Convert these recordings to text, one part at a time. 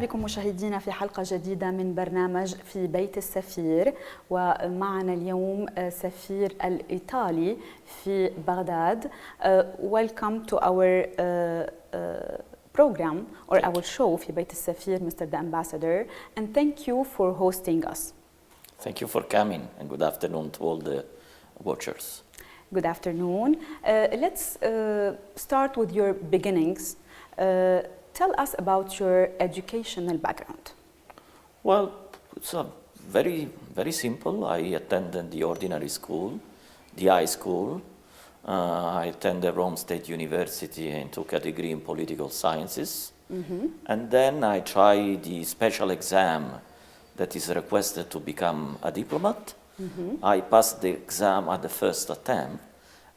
بكم مشاهدينا في حلقة جديدة من برنامج في بيت السفير، ومعنا اليوم سفير الإيطالي في بغداد. Welcome to our program or our show في بيت السفير, Mr. the Ambassador, and thank you for hosting us. Thank you for coming, and good afternoon to all the watchers. Good afternoon. Let's start with your beginnings. Tell us about your educational background. Well, it's very simple. I attended the ordinary school, the high school. I attended Rome State University and took a degree in political sciences. And then I tried the special exam that is requested to become a diplomat. I passed the exam at the first attempt,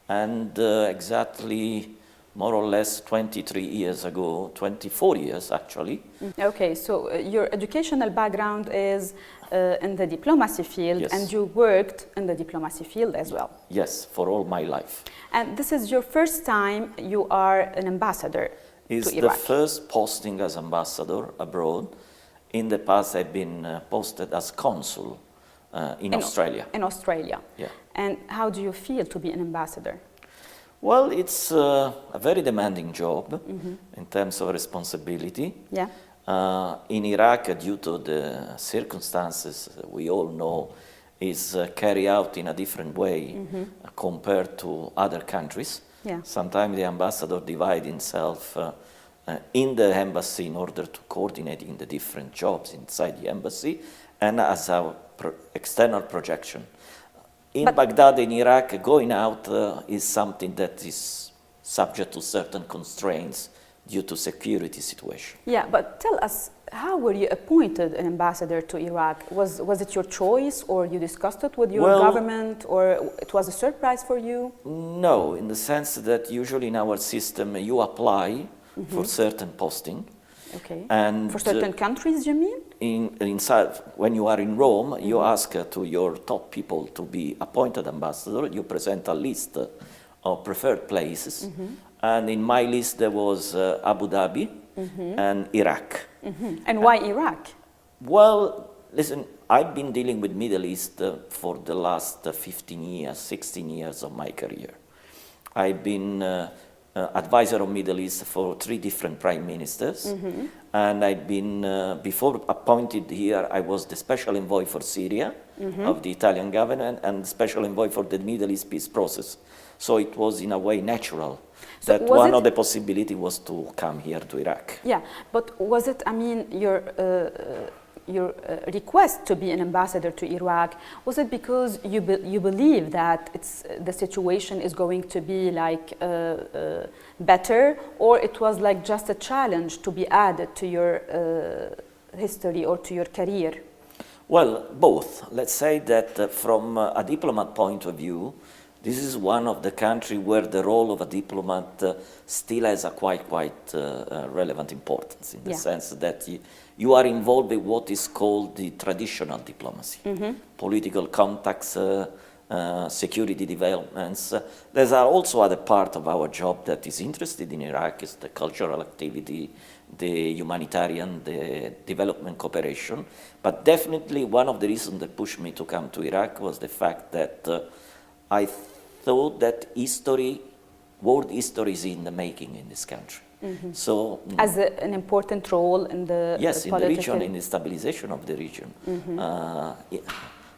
and exactly more or less 23 years ago, 24 years actually. Okay, so your educational background is in the diplomacy field, Yes. and you worked in the diplomacy field as well. Yes, for all my life. And this is your first time you are an ambassador It's to the Iraq. first posting as ambassador abroad. In the past, I've been posted as consul in Australia. In Australia. Yeah. And how do you feel to be an ambassador? Well, it's a very demanding job in terms of responsibility. Yeah. In Iraq, due to the circumstances we all know, is carried out in a different way compared to other countries. Yeah. Sometimes the ambassador divides himself in the embassy in order to coordinate in the different jobs inside the embassy and as a external projection. In Baghdad, in Iraq, going out is something that is subject to certain constraints due to security situation. Yeah, but tell us, how were you appointed an ambassador to Iraq? Was it your choice, or you discussed it with your government, or it was a surprise for you? No, in the sense that usually in our system you apply for certain posting. Okay. And for certain countries, you mean? Inside, when you are in Rome, you ask to your top people to be appointed ambassador. You present a list of preferred places. And in my list there was Abu Dhabi and Iraq. And why Iraq? Well, listen, I've been dealing with Middle East for the last 15 years, 16 years of my career. I've been advisor of Middle East for 3 different prime ministers. And I've been, before appointed here, I was the special envoy for Syria of the Italian government and special envoy for the Middle East peace process. So it was in a way natural that one of the possibilities was to come here to Iraq. Yeah, but was it, I mean, your request to be an ambassador to Iraq, was it because you believe that the situation is going to be like better, or it was like just a challenge to be added to your history or to your career? Well, both. Let's say that from a diplomat point of view, this is one of the countries where the role of a diplomat still has a quite relevant importance, in the sense that you are involved with what is called the traditional diplomacy, political contacts, security developments. There are also other part of our job that is interested in Iraq, is the cultural activity, the humanitarian, the development cooperation. But definitely one of the reasons that pushed me to come to Iraq was the fact that I thought that world history is in the making in this country. So, as an important role in the yes, in the region, in the stabilization of the region.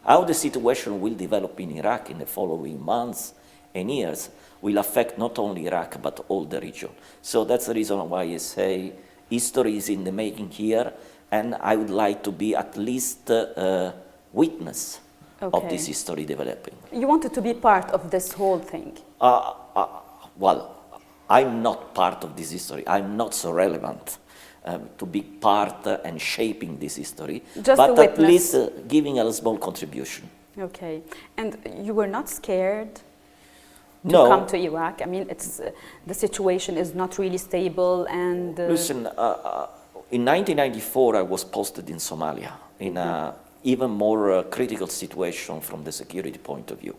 How the situation will develop in Iraq in the following months and years will affect not only Iraq but all the region. So that's the reason why I say history is in the making here, and I would like to be at least witness of this history developing. You wanted to be part of this whole thing? Well, I'm not part of this history. I'm not so relevant to be part and shaping this history, just but at least giving a small contribution. Okay. And you were not scared to No. come to Iraq? I mean, it's the situation is not really stable, and Listen, in 1994 I was posted in Somalia in a even more critical situation from the security point of view.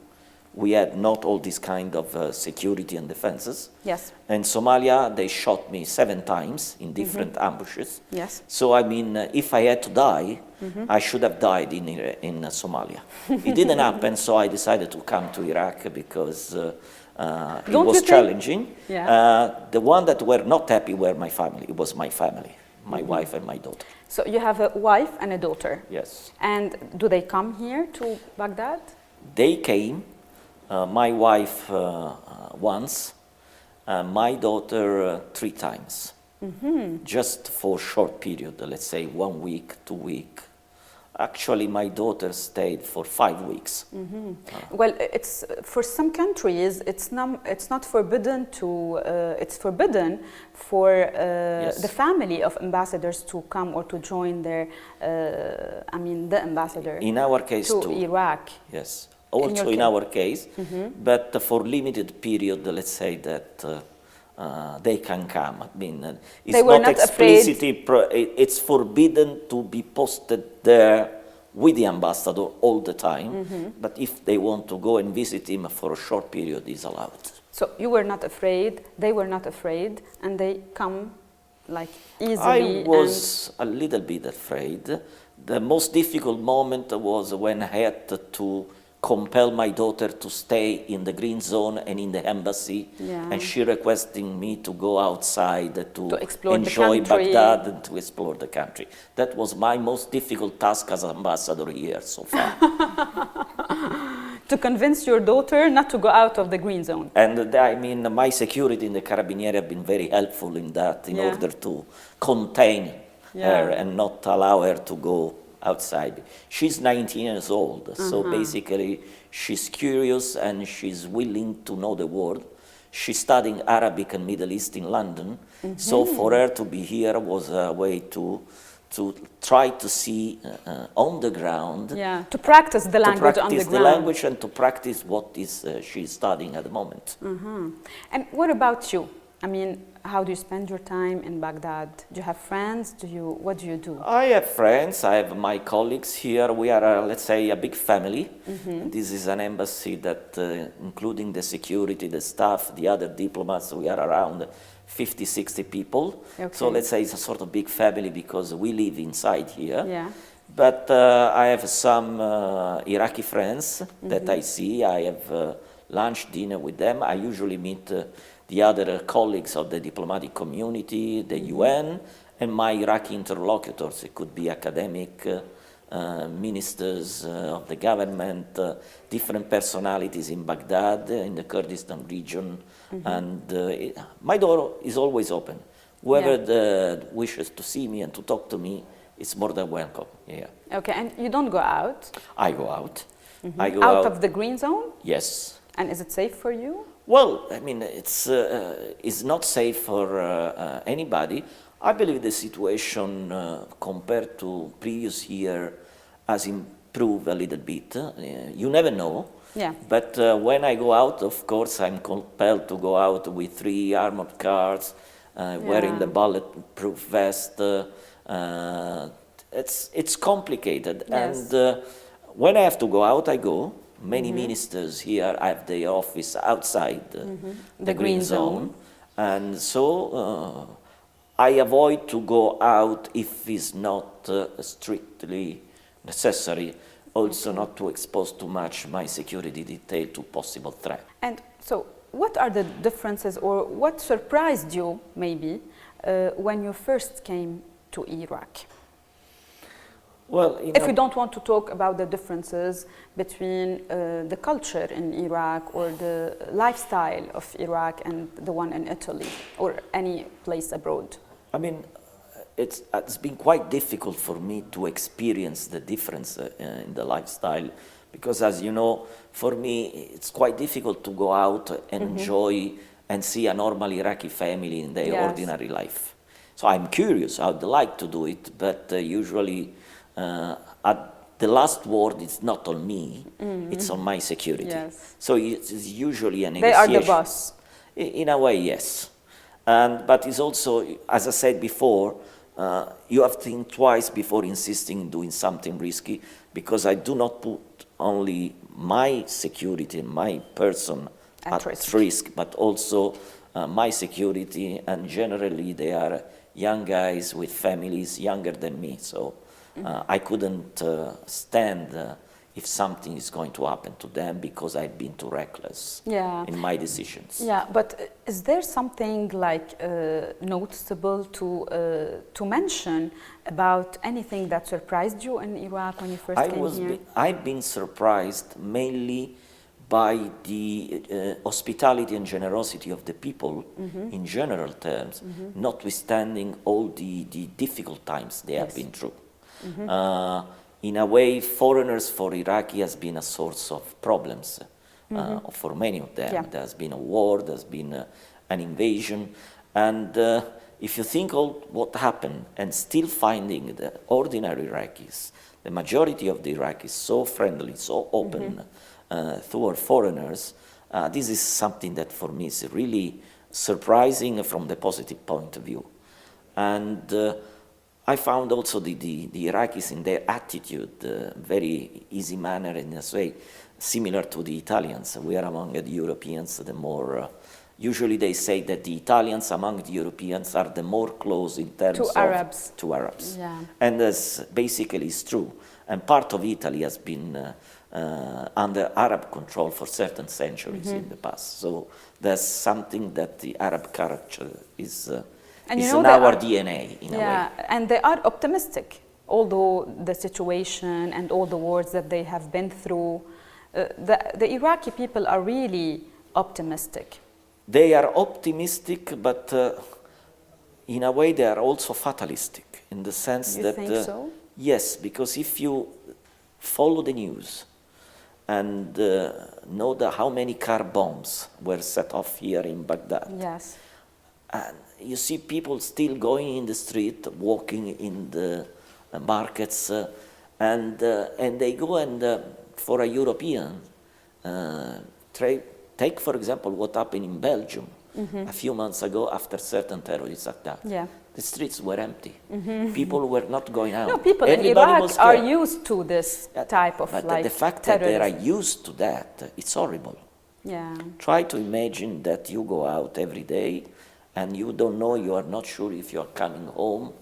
we had not all this kind of security and defenses. Yes. In Somalia, they shot me 7 times in different ambushes. Yes. So, I mean, if I had to die, I should have died in Somalia. It didn't happen, so I decided to come to Iraq because it was challenging. Yeah. The one that were not happy were my family. It was my family, my wife and my daughter. So you have a wife and a daughter. Yes. And do they come here to Baghdad? They came. My wife once, my daughter 3 times. Just for a short period, let's say 1 week, 2 weeks. Actually, my daughter stayed for 5 weeks. Well, it's for some countries, it's not forbidden to. It's forbidden for Yes. the family of ambassadors to come or to join their. The ambassador. In our case to too. Iraq. Yes. Also in our case, but for limited period, let's say that they can come. I mean, it's They were not not afraid. explicitly, it's forbidden to be posted there with the ambassador all the time, but if they want to go and visit him for a short period, is allowed. So you were not afraid, they were not afraid, and they come like easily. I was a little bit afraid. The most difficult moment was when I had to compel my daughter to stay in the green zone and in the embassy, and she requesting me to go outside to explore enjoy the country. Baghdad and to explore the country. That was my most difficult task as ambassador here so far. To convince your daughter not to go out of the green zone. And I mean, my security in the Carabinieri have been very helpful in that, in order to contain her and not allow her to go outside. She's 19 years old, so basically she's curious and she's willing to know the world. She's studying Arabic and Middle East in London, so for her to be here was a way to try to see on the ground. Yeah, to practice the language on the To practice ground. the language and to practice what is she's studying at the moment. And what about you? I mean, how do you spend your time in Baghdad? Do you have friends? What do you do? I have friends, I have my colleagues here. We are, let's say, a big family. This is an embassy that, including the security, the staff, the other diplomats, we are around 50, 60 people. Okay. So let's say it's a sort of big family because we live inside here. Yeah. But I have some Iraqi friends that I see. I have lunch, dinner with them. I usually meet the other colleagues of the diplomatic community, the UN, and my Iraqi interlocutors. It could be academic, ministers of the government, different personalities in Baghdad, in the Kurdistan region. And my door is always open. Whoever wishes to see me and to talk to me is more than welcome. Yeah. Okay, and you don't go out? I go out. I go Out of the green zone? Yes. And is it safe for you? Well, I mean, it's not safe for anybody. I believe the situation compared to previous year has improved a little bit. You never know. Yeah. But when I go out, of course, I'm compelled to go out with 3 armored cars, wearing the bulletproof vest. It's complicated. Yes. And when I have to go out, I go. Many ministers here have their office outside the green zone. And so I avoid to go out if it's not strictly necessary, also not to expose too much my security detail to possible threat. And so what are the differences, or what surprised you maybe when you first came to Iraq? Well, if you don't want to talk about the differences between the culture in Iraq or the lifestyle of Iraq and the one in Italy or any place abroad. I mean, it's been quite difficult for me to experience the difference in the lifestyle because, as you know, for me, it's quite difficult to go out and enjoy and see a normal Iraqi family in their ordinary life. So I'm curious, I'd like to do it, but usually the last word is not on me, it's on my security. Yes. So it's usually a negotiation. They are the boss. In a way, yes. But it's also, as I said before, you have to think twice before insisting in doing something risky, because I do not put only my security, my person At at risk. risk, but also my security, and generally they are young guys with families younger than me, so I couldn't stand if something is going to happen to them because I'd been too reckless Yeah. in my decisions. Yeah, but is there something like noticeable to mention about anything that surprised you in Iraq when you first came here? I've been surprised mainly by the hospitality and generosity of the people in general terms, notwithstanding all the difficult times they have been through. In a way, foreigners for Iraqi has been a source of problems for many of them. Yeah. There's been a war, there's been an invasion, and if you think all what happened and still finding the ordinary Iraqis, the majority of the Iraqis so friendly, so open toward foreigners, this is something that for me is really surprising from the positive point of view. And I found also the Iraqis in their attitude, very easy manner in a way, similar to the Italians. We are among the Europeans, the more, usually they say that the Italians among the Europeans are the more close in terms To of Arabs. to Arabs. Yeah. And that's basically is true. And part of Italy has been under Arab control for certain centuries in the past. So there's something that the Arab character is And you it's know in they our are- DNA in a way. Yeah, and they are optimistic, although the situation and all the wars that they have been through. The Iraqi people are really optimistic. They are optimistic, but in a way they are also fatalistic in the sense You that think so? yes, because if you follow the news and know how many car bombs were set off here in Baghdad, Yes. and you see people still going in the street, walking in the markets, and they go and for a European, take for example what happened in Belgium a few months ago after certain terrorist attack. Yeah. The streets were empty. People were not going out. No, people Everybody in was Iraq are scared. used to this type of But like the fact that they are terrorism. used to that, it's horrible. Yeah. Try to imagine that you go out every day and you don't know, you are not sure if you are coming home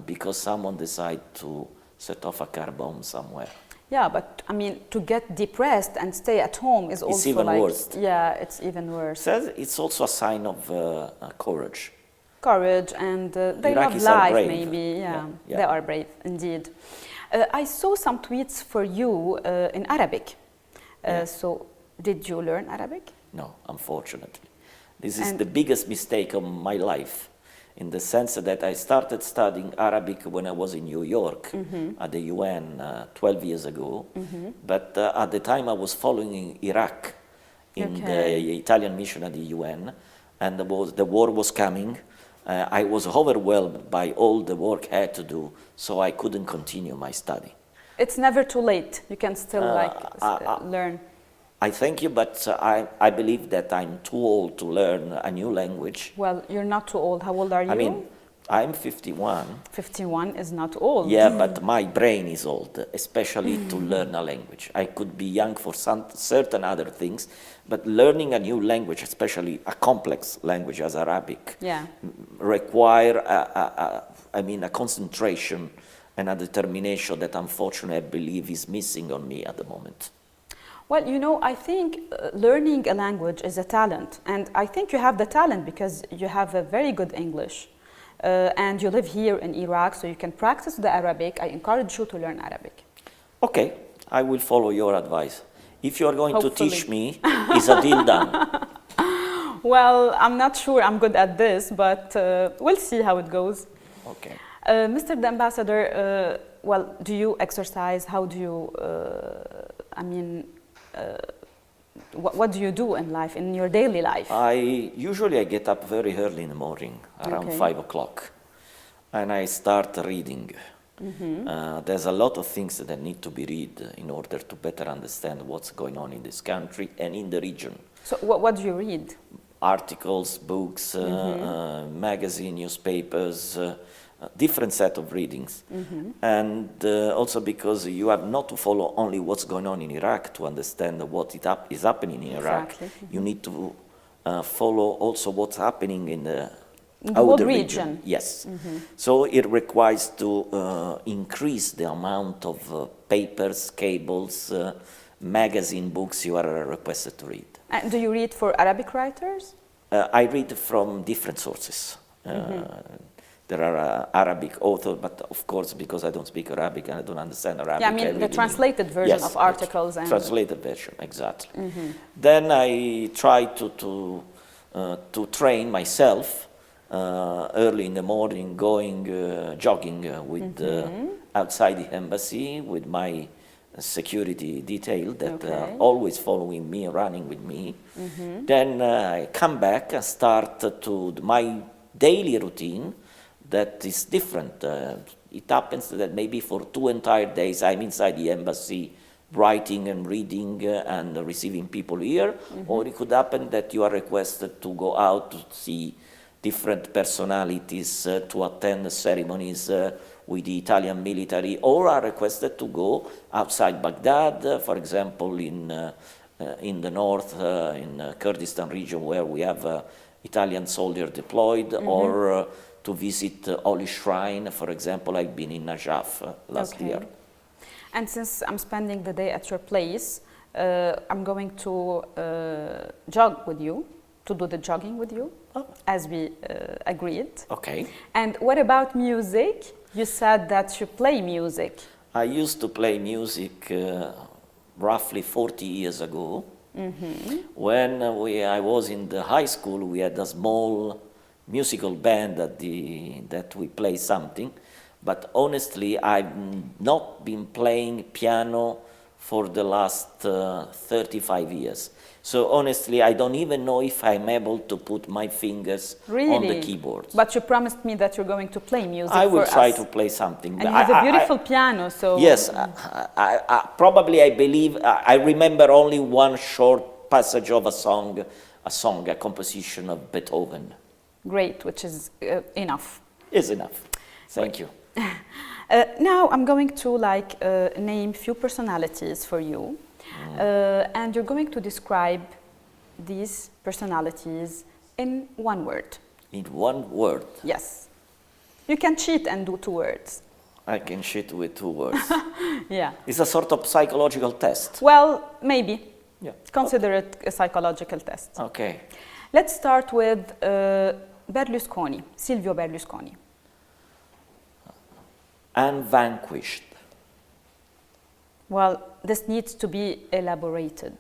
because someone decide to set off a car bomb somewhere. Yeah, but I mean, to get depressed and stay at home is also even like, worse. yeah, it's even worse. So it's also a sign of courage. Courage and they love Iraqis are life, brave. maybe. Yeah, Yeah. they are brave indeed. I saw some tweets for you in Arabic. So, did you learn Arabic? No, unfortunately. This is And- the biggest mistake of my life, in the sense that I started studying Arabic when I was in New York at the UN 12 years ago. But at the time I was following Iraq in the Italian mission at the UN, and the war was coming. I was overwhelmed by all the work I had to do, so I couldn't continue my study. It's never too late. You can still learn. I thank you, but I believe that I'm too old to learn a new language. Well, you're not too old. How old are you? I mean, I'm 51. 51 is not old. Yeah, but my brain is old, especially to learn a language. I could be young for some certain other things, but learning a new language, especially a complex language as Arabic, Yeah. require a concentration and a determination that unfortunately I believe is missing on me at the moment. Well, you know, I think learning a language is a talent. And I think you have the talent because you have a very good English. And you live here in Iraq, so you can practice the Arabic. I encourage you to learn Arabic. Okay, I will follow your advice. If you are going Hopefully. to teach me, is a deal done. Well, I'm not sure I'm good at this, but we'll see how it goes. Okay. Mr. the Ambassador, well, do you exercise? How do you, what do you do in life, in your daily life? Usually I get up very early in the morning, around 5 o'clock, and I start reading. There's a lot of things that need to be read in order to better understand what's going on in this country and in the region. So what do you read? Articles, books, magazine, newspapers, different set of readings. And also because you have not to follow only what's going on in Iraq to understand what is happening in Iraq. Exactly. You need to follow also what's happening in the The whole outer region. Yes. So it requires to increase the amount of papers, cables, magazine books you are requested to read. And do you read for Arabic writers? I read from different sources. There are Arabic authors, but of course, because I don't speak Arabic and I don't understand Arabic. Yeah, I mean the translated version of articles. And translated version, exactly. Then I try to train myself early in the morning, going jogging with outside the embassy with my security detail that always following me, running with me. Then I come back and start to my daily routine that is different. It happens that maybe for 2 entire days I'm inside the embassy writing and reading and receiving people here, or it could happen that you are requested to go out to see different personalities, to attend the ceremonies with the Italian military, or are requested to go outside Baghdad, for example, in the north, in Kurdistan region where we have Italian soldiers deployed, or to visit Holy Shrine. For example, I've been in Najaf last year. And since I'm spending the day at your place, I'm going to jog with you, to do the jogging with you, as we agreed. Okay. And what about music? You said that you play music. I used to play music roughly 40 years ago. When I was in the high school, we had a small musical band that we play something. But honestly, I've not been playing piano for the last 35 years. So honestly, I don't even know if I'm able to put my fingers on the keyboard. But you promised me that you're going to play music I will for try us. to play something. And you have a beautiful piano, so... Yes, probably I believe, I remember only one short passage of a composition of Beethoven. Great, which is enough. Is enough. Thank you. Now I'm going to name few personalities for you, and you're going to describe these personalities in one word. In one word? Yes. You can cheat and do 2 words. I can cheat with 2 words. Yeah. It's a sort of psychological test. Well, maybe. Yeah. Consider it a psychological test. Okay. Let's start with Berlusconi, Silvio Berlusconi. Unvanquished. Well, this needs to be elaborated.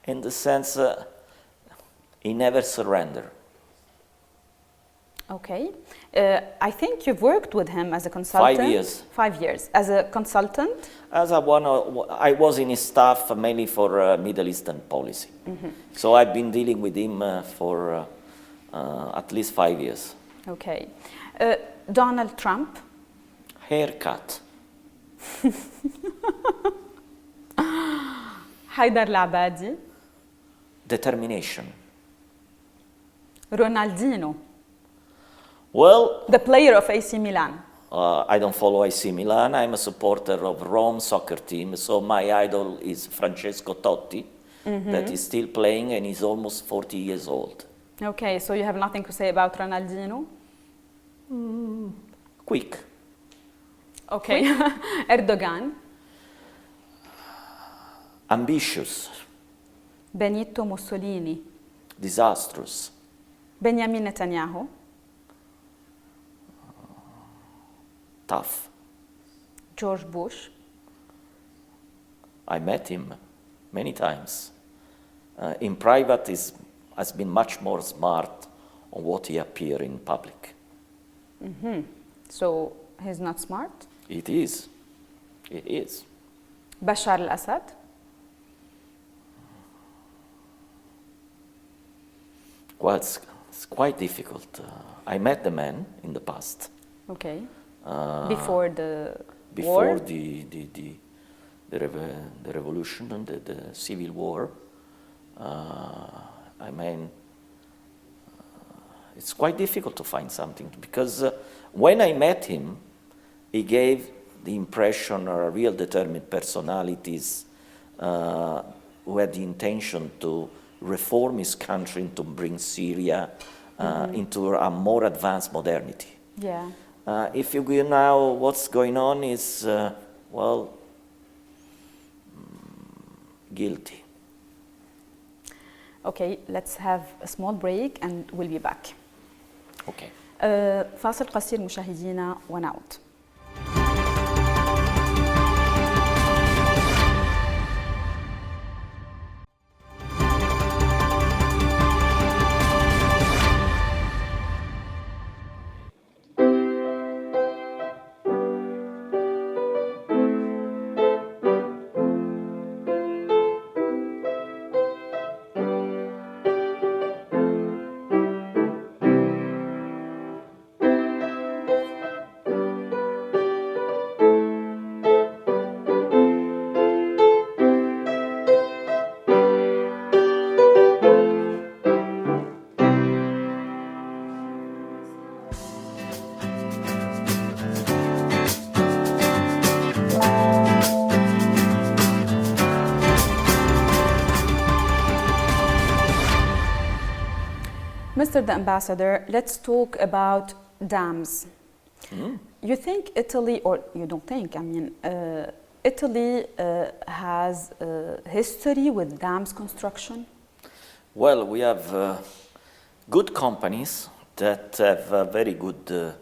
In the sense, he never surrendered. Okay. I think you've worked with him as a consultant. 5 years. 5 years. As a consultant? I was in his staff mainly for Middle Eastern policy. So I've been dealing with him for at least 5 years. Okay. Donald Trump? Haircut. حيدر العبادي. Determination. Ronaldinho. Well, the player of AC Milan. I don't follow AC Milan. I'm a supporter of Rome soccer team. So my idol is Francesco Totti, that is still playing and is almost 40 years old. Okay, so you have nothing to say about Ronaldinho? Quick. Okay. Erdogan. Ambitious. Benito Mussolini. Disastrous. Benjamin Netanyahu. Tough. George Bush. I met him many times. In private, has been much more smart on what he appears in public. So he's not smart? It is. It is. Bashar al-Assad? Well, it's quite difficult. I met the man in the past. Okay. Before the before war? the revolution and the civil war. I mean, it's quite difficult to find something because when I met him, he gave the impression of real determined personalities who had the intention to reform his country and to bring Syria into a more advanced modernity. Yeah. If you go now, what's going on is, guilty. Okay, let's have a small break and we'll be back. Okay. فاصل قصير مشاهدينا ونعود. Mr. the Ambassador, let's talk about dams. You think Italy, or you don't think, I mean, Italy has a history with dams construction? Well, we have good companies that have a very good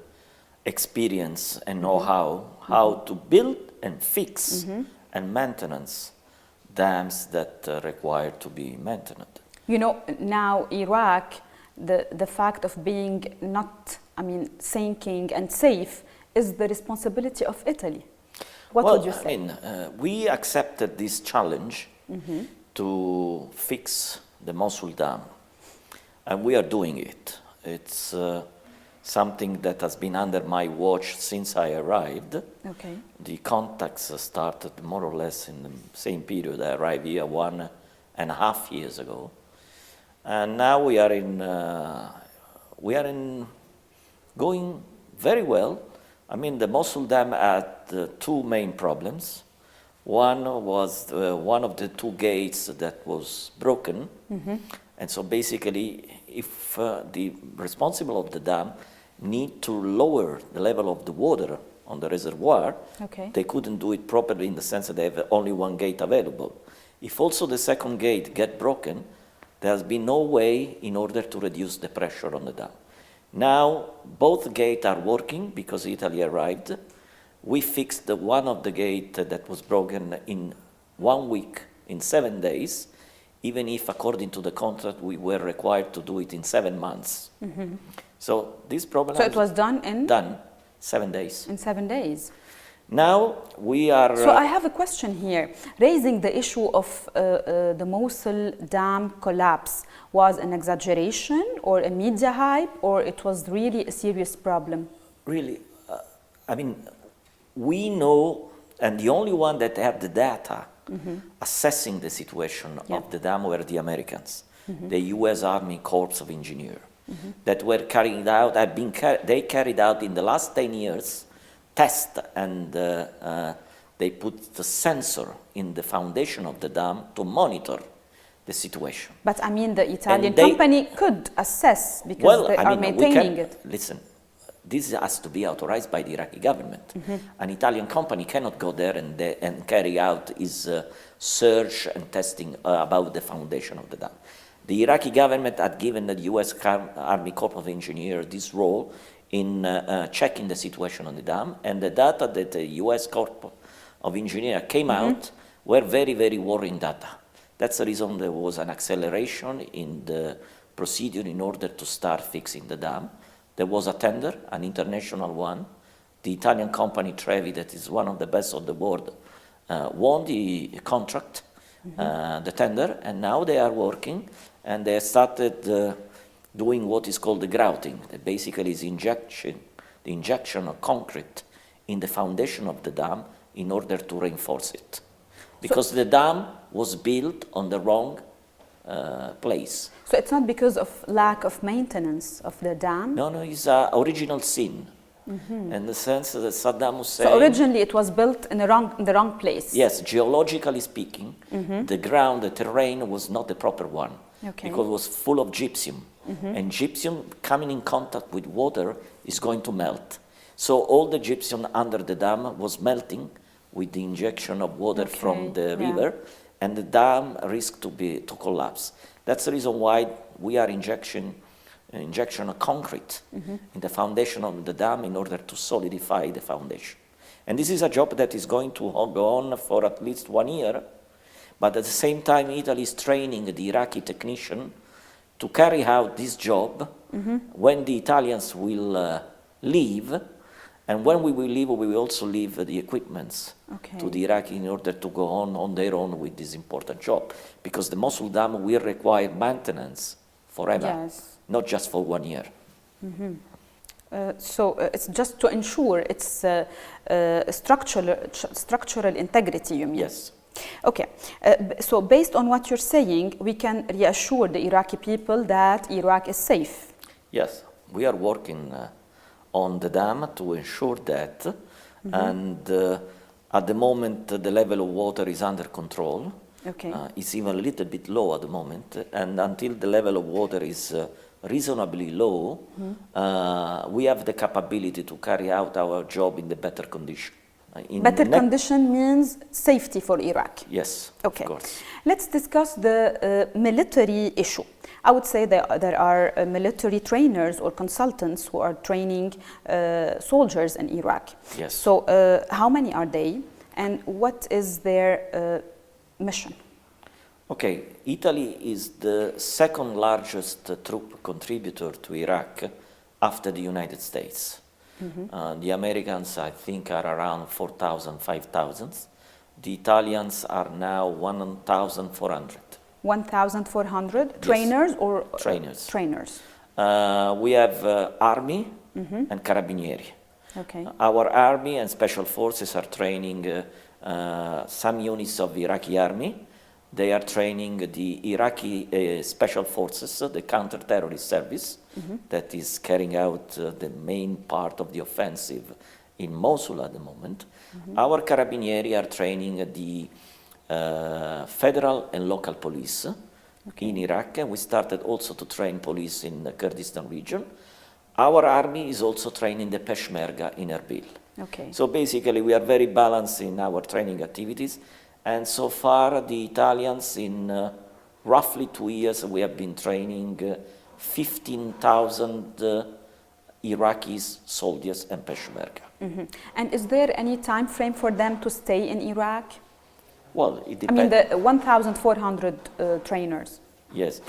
experience and know-how to build and fix and maintenance dams that require to be maintained. You know, now Iraq, the fact of being not, I mean, sinking and safe is the responsibility of Italy. What would you say? I mean, we accepted this challenge to fix the Mosul Dam, and we are doing it. It's something that has been under my watch since I arrived. Okay. The contacts started more or less in the same period. I arrived here 1.5 years ago. And now we are going very well. I mean, the Mosul Dam had two main problems. One was one of the two gates that was broken. And so basically, if the responsible of the dam need to lower the level of the water on the reservoir, they couldn't do it properly in the sense that they have only one gate available. If also the second gate get broken, there has been no way in order to reduce the pressure on the dam. Now, both gates are working because Italy arrived. We fixed the one of the gate that was broken in 1 week, in 7 days, even if according to the contract we were required to do it in 7 months. So this problem. So it was done in? Done 7 days. In 7 days. Now we are. So I have a question here. Raising the issue of the Mosul Dam collapse was an exaggeration or a media hype, or it was really a serious problem? Really, I mean, we know, and the only one that had the data assessing the situation of the dam were the Americans, the U.S. Army Corps of Engineers, that were carrying out. They carried out in the last 10 years. Test and they put the sensor in the foundation of the dam to monitor the situation. But I mean, the Italian company could assess because they are maintaining it. Listen, this has to be authorized by the Iraqi government. An Italian company cannot go there and carry out its search and testing about the foundation of the dam. The Iraqi government had given the U.S. Army Corps of Engineers this role in checking the situation on the dam, and the data that the U.S. Corps of Engineers came out were very, very worrying data. That's the reason there was an acceleration in the procedure in order to start fixing the dam. There was a tender, an international one. The Italian company Trevi, that is one of the best of the world, won the contract, the tender, and now they are working, and they started doing what is called the grouting. That basically is the injection of concrete in the foundation of the dam in order to reinforce it. Because the dam was built on the wrong place. So it's not because of lack of maintenance of the dam? No, it's an original sin. in the sense that Saddam Hussein... So originally it was built in the wrong place. Yes, geologically speaking, the ground, the terrain was not the proper one. Okay. Because it was full of gypsum. And gypsum coming in contact with water is going to melt. So all the gypsum under the dam was melting with the injection of water from the river, and the dam risked to collapse. That's the reason why we are injection of concrete in the foundation of the dam in order to solidify the foundation. And this is a job that is going to go on for at least 1 year, but at the same time Italy is training the Iraqi technician to carry out this job when the Italians will leave. And when we will leave, we will also leave the equipments to the Iraqi in order to go on their own with this important job. Because the Mosul Dam will require maintenance forever, not just for 1 year. So it's just to ensure its structural integrity, you mean? Yes. Okay, so based on what you're saying, we can reassure the Iraqi people that Iraq is safe. Yes, we are working on the dam to ensure that, and at the moment the level of water is under control. Okay. It's even a little bit low at the moment, and until the level of water is reasonably low, we have the capability to carry out our job in the better condition. Better condition means safety for Iraq. Yes, okay. Of course. Let's discuss the military issue. I would say there are military trainers or consultants who are training soldiers in Iraq. Yes. So how many are they, and what is their mission? Okay, Italy is the second largest troop contributor to Iraq after the United States. The Americans, I think, are around 4,000, 5,000. The Italians are now 1,400. 1,400 trainers or trainers? Trainers. We have army and carabinieri. Okay. Our army and special forces are training some units of the Iraqi army. They are training the Iraqi special forces, the counter-terrorist service that is carrying out the main part of the offensive in Mosul at the moment. Our carabinieri are training the federal and local police in Iraq, and we started also to train police in the Kurdistan region. Our army is also training the Peshmerga in Erbil. Okay. So basically we are very balanced in our training activities. And so far, the Italians, in roughly 2 years, we have been training 15,000 Iraqi soldiers and Peshmerga. And is there any time frame for them to stay in Iraq? Well, it depends. I mean, the 1,400 trainers. Yes.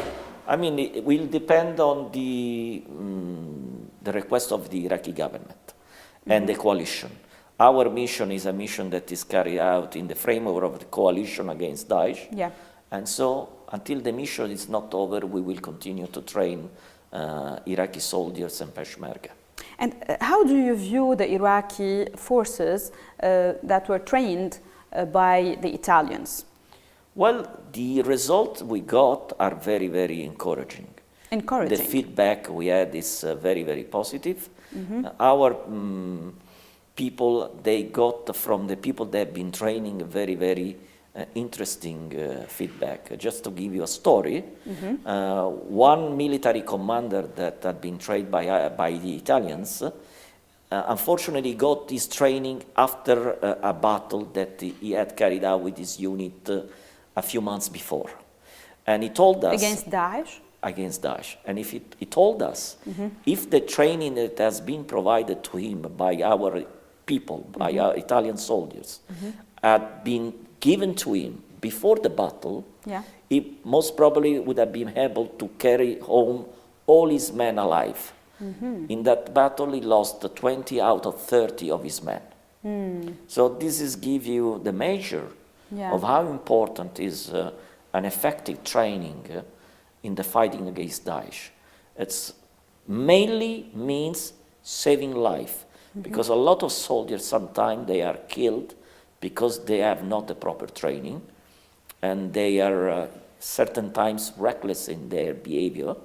I mean, it will depend on the request of the Iraqi government and the coalition. Our mission is a mission that is carried out in the framework of the coalition against Daesh. Yeah. And so, until the mission is not over, we will continue to train Iraqi soldiers and Peshmerga. And how do you view the Iraqi forces that were trained by the Italians? Well, the results we got are very, very encouraging. Encouraging. The feedback we had is very, very positive. Our people, they got from the people they have been training very, very interesting feedback. Just to give you a story, one military commander that had been trained by the Italians unfortunately got his training after a battle that he had carried out with his unit a few months before. And he told us... Against Daesh? Against Daesh. And if he told us, if the training that has been provided to him by our people, by our Italian soldiers, had been given to him before the battle, he most probably would have been able to carry home all his men alive. In that battle, he lost 20 out of 30 of his men. So this is give you the measure of how important is an effective training in the fighting against Daesh. It's mainly means saving life, because a lot of soldiers sometimes they are killed because they have not the proper training, and they are certain times reckless in their behavior,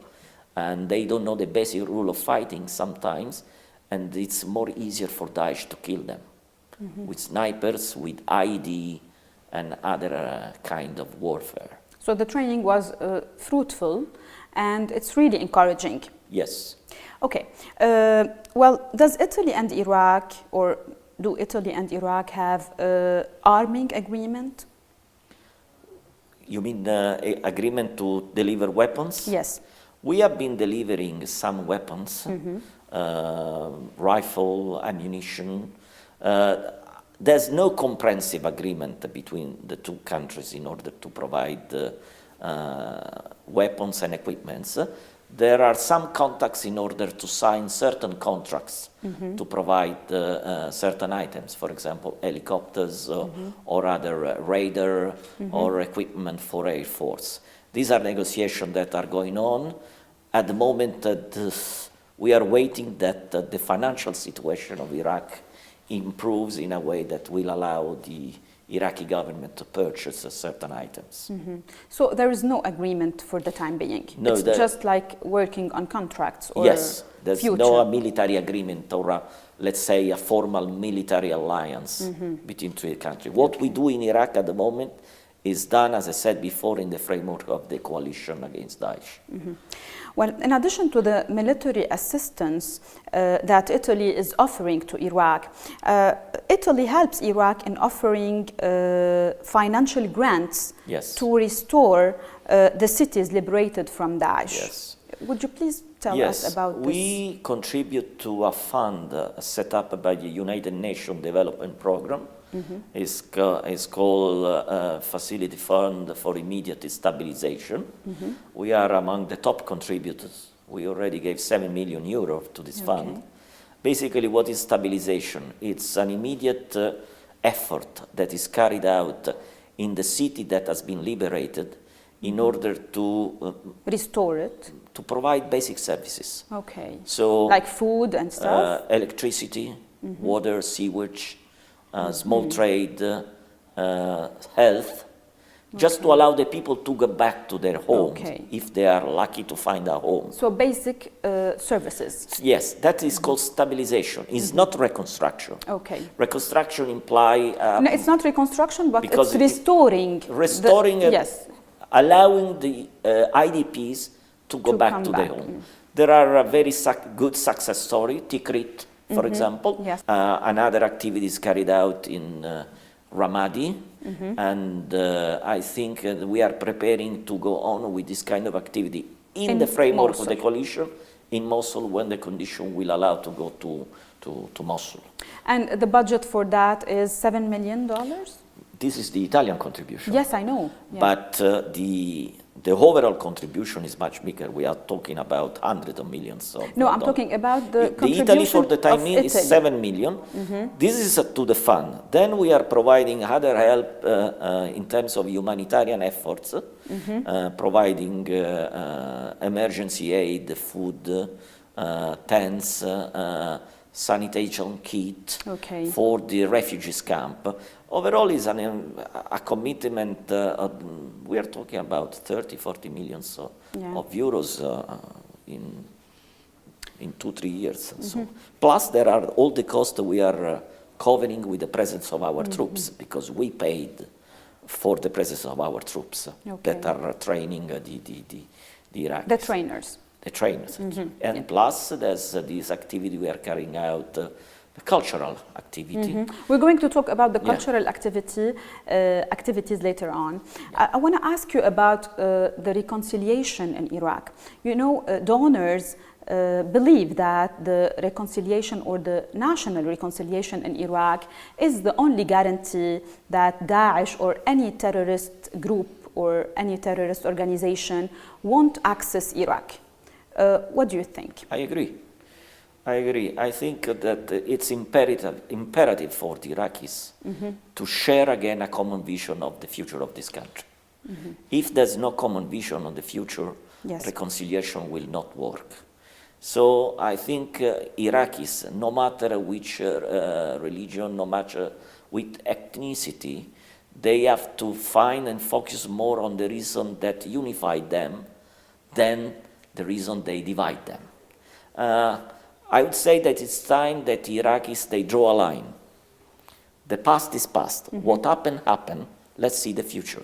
and they don't know the basic rule of fighting sometimes, and it's more easier for Daesh to kill them with snipers, with IED, and other kind of warfare. So the training was fruitful, and it's really encouraging. Yes. Okay. Well, does Italy and Iraq, or do Italy and Iraq have arming agreement? You mean agreement to deliver weapons? Yes. We have been delivering some weapons, rifle, ammunition. There's no comprehensive agreement between the two countries in order to provide weapons and equipments. There are some contacts in order to sign certain contracts to provide certain items, for example, helicopters or other radar or equipment for Air Force. These are negotiations that are going on. At the moment, we are waiting that the financial situation of Iraq improves in a way that will allow the Iraqi government to purchase certain items. So there is no agreement for the time being? No, it's just like working on contracts or yes, there's future. no military agreement or let's say a formal military alliance between two countries. What we do in Iraq at the moment is done, as I said before, in the framework of the coalition against Daesh. Well, in addition to the military assistance that Italy is offering to Iraq, Italy helps Iraq in offering financial grants to restore the cities liberated from Daesh. Yes. Would you please tell us about this? We contribute to a fund set up by the United Nations Development Program. It's called Facility Fund for Immediate Stabilization. We are among the top contributors. We already gave 7 million euros to this fund. Basically, what is stabilization? It's an immediate effort that is carried out in the city that has been liberated in order to restore it, to provide basic services. Okay. So, like food and stuff? Electricity, water, sewage, small trade, health, just to allow the people to go back to their homes if they are lucky to find a home. So basic services? Yes, that is called stabilization. It's not reconstruction. Okay. Reconstruction implies... no, it's not reconstruction, but it's restoring. Restoring, allowing the IDPs to go back to their home. There are a very good success story, Tikrit, for example. Yes. Another activity is carried out in Ramadi, and I think we are preparing to go on with this kind of activity in the framework of the coalition in Mosul when the condition will allow to go to Mosul. And the budget for that is $7 million? This is the Italian contribution. Yes, I know. Yeah. But the overall contribution is much bigger. We are talking about hundreds of millions of No, I'm talking about the contribution Italy for the time being is 7 million. This is to the fund. Then we are providing other help in terms of humanitarian efforts, providing emergency aid, food, tents, sanitation kit for the refugees camp. Overall, is a commitment. We are talking about 30-40 million of euros in 2-3 years. So, plus, there are all the costs we are covering with the presence of our troops, because we paid for the presence of our troops that are training the Iraqis. The trainers. The trainers. And plus, there's this activity we are carrying out. The cultural activity. We're going to talk about the cultural activities later on. I want to ask you about the reconciliation in Iraq. You know, donors believe that the reconciliation or the national reconciliation in Iraq is the only guarantee that Daesh or any terrorist group or any terrorist organization won't access Iraq. What do you think? I agree. I think that it's imperative for the Iraqis to share again a common vision of the future of this country. If there's no common vision on the future, reconciliation will not work. So I think Iraqis, no matter which religion, no matter which ethnicity, they have to find and focus more on the reason that unify them than the reason they divide them. I would say that it's time that the Iraqis, they draw a line. The past is past. What happened, happened. Let's see the future.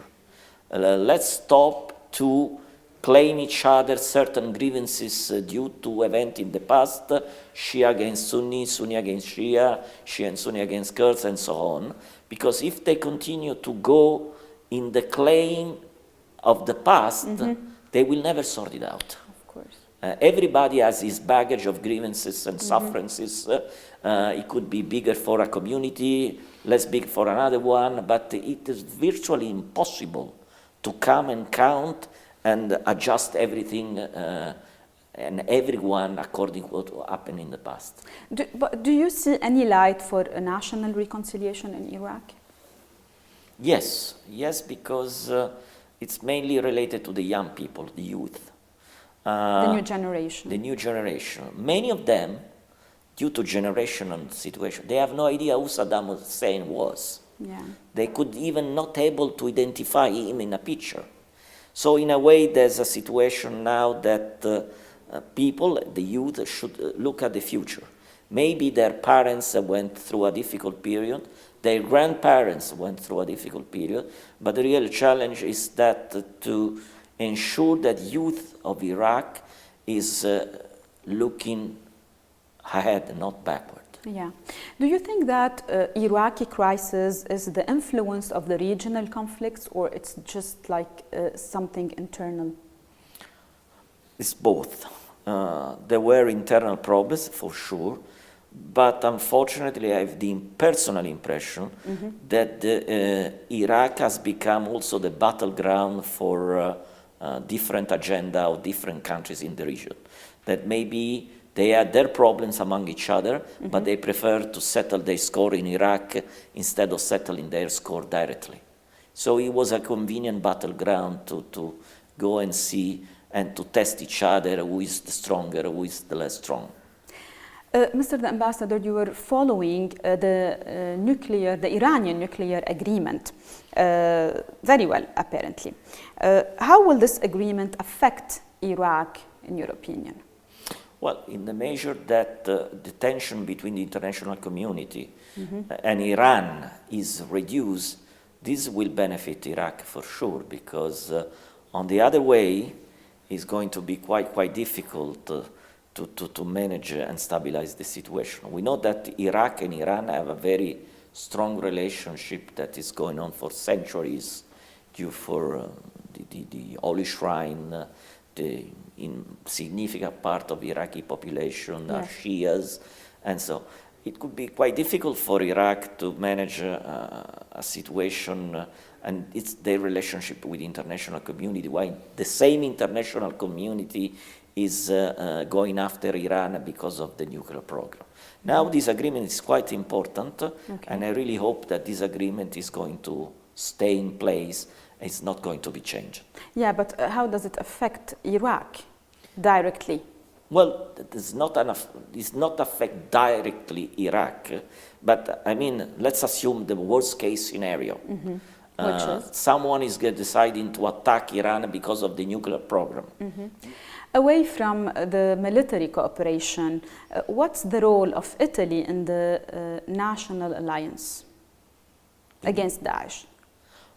Let's stop to claim each other certain grievances due to events in the past, Shia against Sunni, Sunni against Shia, Shia and Sunni against Kurds, and so on. Because if they continue to go in the claim of the past, they will never sort it out. Of course. Everybody has his baggage of grievances and sufferances. It could be bigger for a community, less big for another one, but it is virtually impossible to come and count and adjust everything and everyone according to what happened in the past. But do you see any light for a national reconciliation in Iraq? Yes, because it's mainly related to the young people, the youth. The new generation. The new generation. Many of them, due to generational situation, they have no idea who Saddam Hussein was. Yeah. They could even not able to identify him in a picture. So in a way, there's a situation now that people, the youth, should look at the future. Maybe their parents went through a difficult period, their grandparents went through a difficult period, but the real challenge is that to ensure that youth of Iraq is looking ahead, not backward. Yeah. Do you think that Iraqi crisis is the influence of the regional conflicts, or it's just like something internal? It's both. There were internal problems, for sure, but unfortunately I have the personal impression that Iraq has become also the battleground for different agenda of different countries in the region. That maybe they had their problems among each other, but they prefer to settle their score in Iraq instead of settling their score directly. So it was a convenient battleground to go and see and to test each other, who is the stronger, who is the less strong. Mr. the Ambassador, you were following the Iranian nuclear agreement very well, apparently. How will this agreement affect Iraq, in your opinion? Well, in the measure that the tension between the international community and Iran is reduced, this will benefit Iraq for sure, because on the other way, it's going to be quite difficult to manage and stabilize the situation. We know that Iraq and Iran have a very strong relationship that is going on for centuries, due for the Holy Shrine, the significant part of the Iraqi population are Shias, and so it could be quite difficult for Iraq to manage a situation and it's their relationship with the international community, while the same international community is going after Iran because of the nuclear program. Now this agreement is quite important, and I really hope that this agreement is going to stay in place. It's not going to be changed. Yeah, but how does it affect Iraq directly? Well, it's not affect directly Iraq, but I mean, let's assume the worst case scenario. Someone is deciding to attack Iran because of the nuclear program. Away from the military cooperation, what's the role of Italy in the national alliance against Daesh?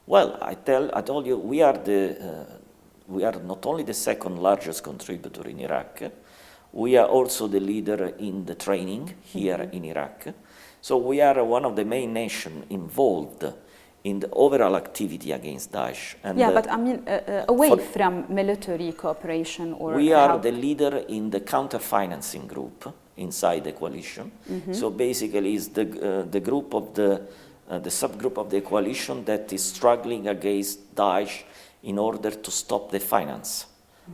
Well, I told you, we are not only the second largest contributor in Iraq, we are also the leader in the training here in Iraq. So we are one of the main nations involved in the overall activity against Daesh. And but I mean, away from military cooperation, or we are the leader in the counter-financing group inside the coalition. So basically, it's the group of the subgroup of the coalition that is struggling against Daesh in order to stop the finance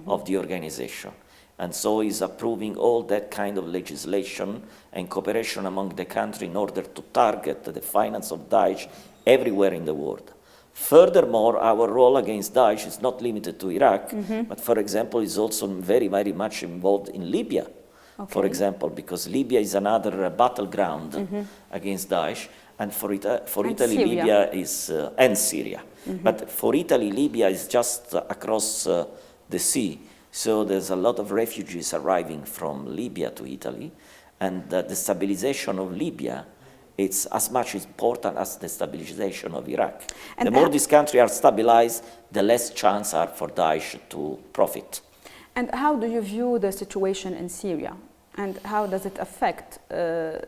of the organization. And so is approving all that kind of legislation and cooperation among the country in order to target the finance of Daesh everywhere in the world. Furthermore, our role against Daesh is not limited to Iraq, but for example, is also very, very much involved in Libya, for example, because Libya is another battleground against Daesh, and for Italy, Syria. Libya is, and Syria. But for Italy, Libya is just across the sea, so there's a lot of refugees arriving from Libya to Italy, And the stabilization of Libya, it's as much important as the stabilization of Iraq. And the more these countries are stabilized, the less chance are for Daesh to profit. And how do you view the situation in Syria? And how does it affect the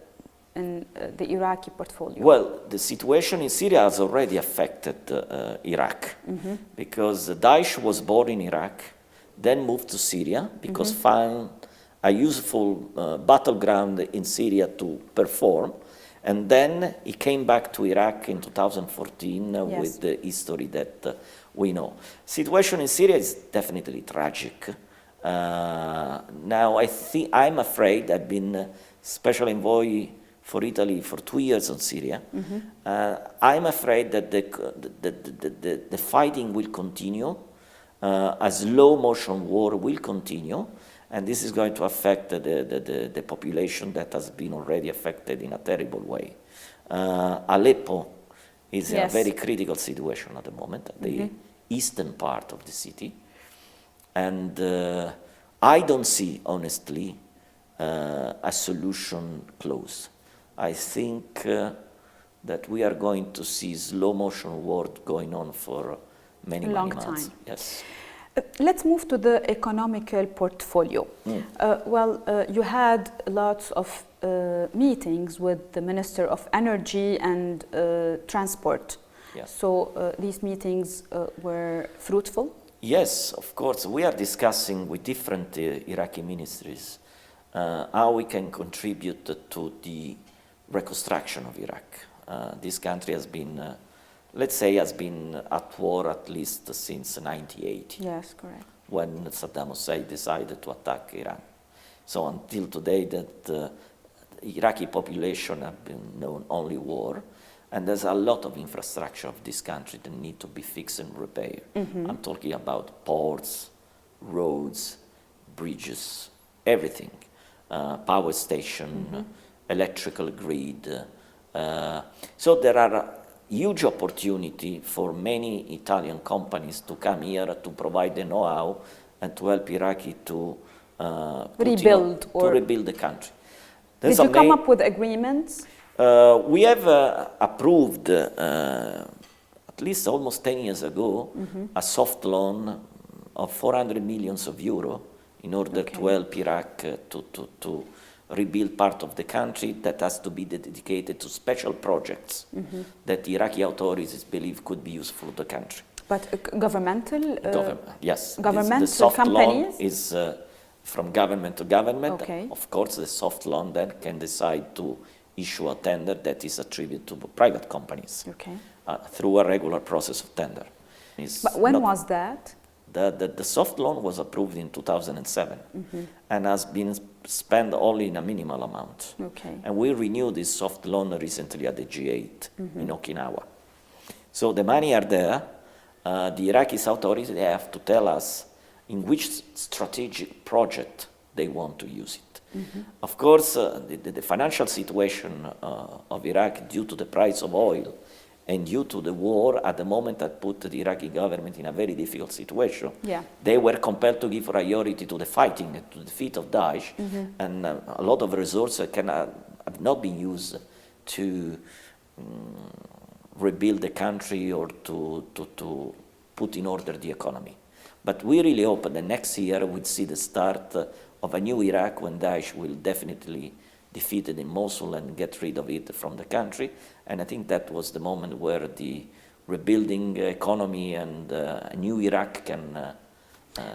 Iraqi portfolio? Well, the situation in Syria has already affected Iraq, because Daesh was born in Iraq, then moved to Syria because found a useful battleground in Syria to perform, and then he came back to Iraq in 2014 with the history that we know. Situation in Syria is definitely tragic. Now I'm afraid I've been special envoy for Italy for 2 years on Syria. I'm afraid that the fighting will continue, a slow motion war will continue, and this is going to affect the population that has been already affected in a terrible way. Aleppo is in a very critical situation at the moment, the eastern part of the city. And I don't see, honestly, a solution close. I think that we are going to see slow motion war going on for many months. Time. Yes. Let's move to the economical portfolio. You had lots of meetings with the Minister of Energy and Transport. Yes. So these meetings were fruitful? Yes, of course. We are discussing with different Iraqi ministries how we can contribute to the reconstruction of Iraq. This country has been, let's say, has been at war at least since 1998. Yes, correct. When Saddam Hussein decided to attack Iran. So until today, that Iraqi population have been known only war. And there's a lot of infrastructure of this country that need to be fixed and repaired. I'm talking about ports, roads, bridges, everything. Power station, electrical grid. So there are huge opportunity for many Italian companies to come here to provide the know-how and to help Iraqi to rebuild the country. Did you come up with agreements? We have approved, at least almost 10 years ago, a soft loan of 400 millions of euro in order to help Iraq to rebuild part of the country that has to be dedicated to special projects that the Iraqi authorities believe could be useful to the country. But governmental? Yes. Governmental the soft companies? Loan is from government to government. Okay. Of course, the soft loan then can decide to issue a tender that is attributed to private companies through a regular process of tender. But when was that? The soft loan was approved in 2007 and has been spent only in a minimal amount. And we renewed this soft loan recently at the G8 in Okinawa. So the money are there. The Iraqi authorities, they have to tell us in which strategic project they want to use it. Of course, the financial situation of Iraq due to the price of oil and due to the war at the moment that put the Iraqi government in a very difficult situation. They were compelled to give priority to the fighting, to the defeat of Daesh, and a lot of resources have not been used to rebuild the country or to put in order the economy. But we really hope that next year we'll see the start of a new Iraq when Daesh will definitely defeat it in Mosul and get rid of it from the country. And I think that was the moment where the rebuilding economy and a new Iraq can...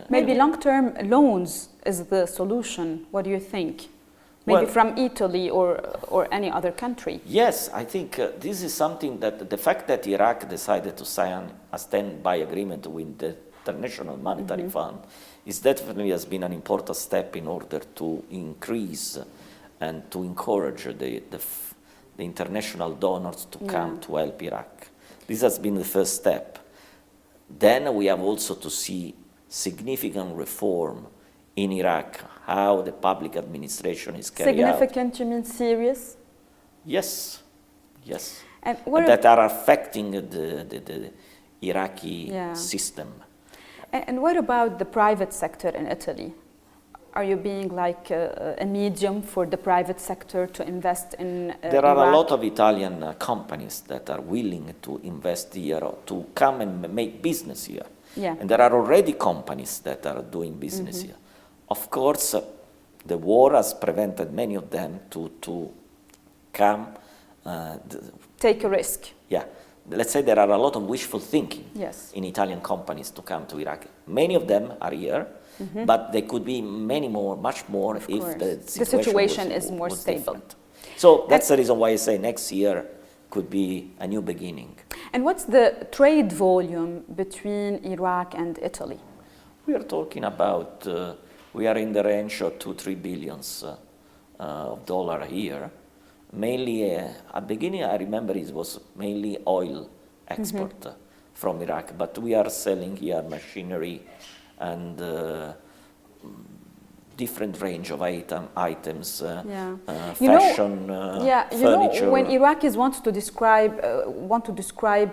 Maybe long-term loans is the solution. What do you think? Maybe from Italy or any other country? Yes, I think this is something that the fact that Iraq decided to sign a standby agreement with the International Monetary Fund is definitely has been an important step in order to increase and to encourage the international donors to come to help Iraq. This has been the first step. Then we have also to see significant reform in Iraq, how the public administration is carried out. Significant, you mean serious? Yes, yes. And that are affecting the Iraqi system. And what about the private sector in Italy? Are you being like a medium for the private sector to invest in There are Iraq? a lot of Italian companies that are willing to invest here or to come and make business here. Yeah. And there are already companies that are doing business here. Of course, the war has prevented many of them to come. Take a risk. Yeah. Let's say there are a lot of wishful thinking Yes. in Italian companies to come to Iraq. Many of them are here, but there could be many more, much more, if course. the The situation was, is more was stable. different. So that's the reason why I say next year could be a new beginning. And what's the trade volume between Iraq and Italy? We are talking about, we are in the range of 2-3 billions of dollar here. Mainly, at the beginning, I remember it was mainly oil export from Iraq, but we are selling here machinery and different range of items, fashion, furniture. When Iraqis want to describe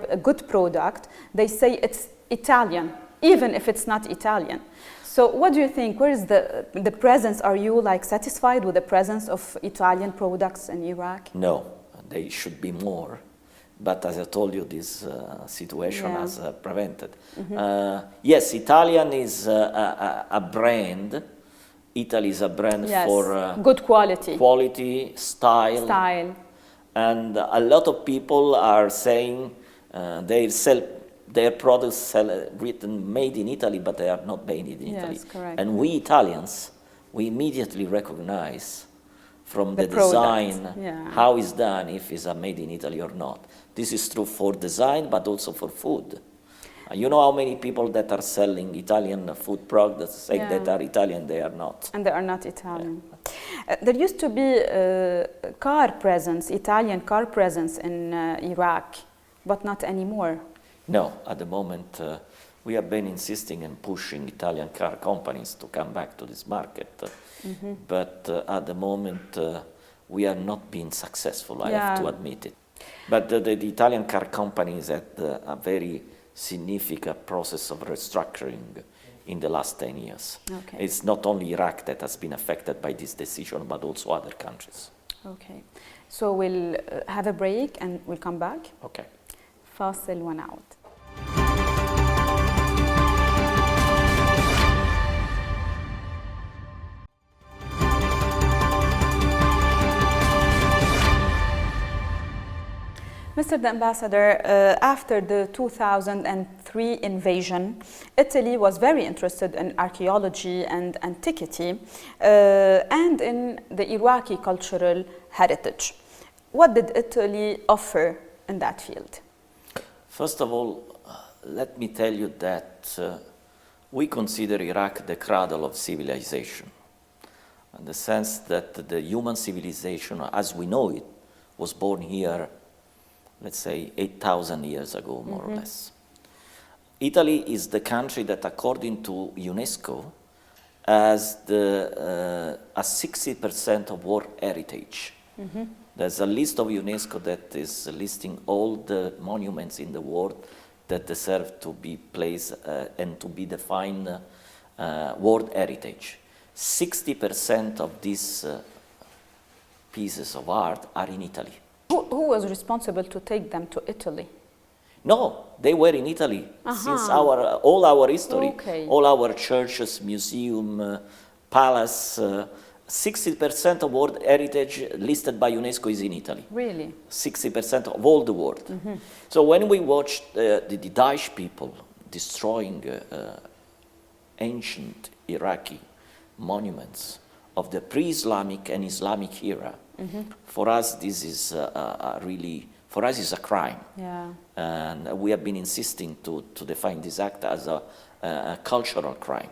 a good product, they say it's Italian, even if it's not Italian. So what do you think? Where is the presence? Are you like satisfied with the presence of Italian products in Iraq? No, they should be more. But as I told you, this situation has prevented. Yes, Italian is a brand. Italy is a brand for good quality, style. And a lot of people are saying they sell their products written made in Italy, but they are not made in Italy. Yes, correct. And we Italians, we immediately recognize from the product, design how it's done, if it's made in Italy or not. This is true for design, but also for food. You know how many people that are selling Italian food products say that are Italian, they are not. And they are not Italian. There used to be Italian car presence in Iraq, but not anymore. No, at the moment we have been insisting and pushing Italian car companies to come back to this market. But at the moment we are not being successful, I have to admit it. But the Italian car companies had a very significant process of restructuring in the last 10 years. Okay. It's not only Iraq that has been affected by this decision, but also other countries. Okay. So we'll have a break and we'll come back. Okay. فاصل ونعود. Mr. the Ambassador, after the 2003 invasion, Italy was very interested in archaeology and antiquity and in the Iraqi cultural heritage. What did Italy offer in that field? First of all, let me tell you that we consider Iraq the cradle of civilization, in the sense that the human civilization, as we know it, was born here, let's say, 8,000 years ago, more or less. Italy is the country that, according to UNESCO, has a 60% of world heritage. There's a list of UNESCO that is listing all the monuments in the world that deserve to be placed and to be defined world heritage. 60% of these pieces of art are in Italy. Who was responsible to take them to Italy? No, they were in Italy since all our history, all our churches, museum, palace. 60% of world heritage listed by UNESCO is in Italy. Really? 60% of all the world. So when we watched the Daesh people destroying ancient Iraqi monuments of the pre-Islamic and Islamic era, for us this is for us is a crime. Yeah. And we have been insisting to define this act as a cultural crime.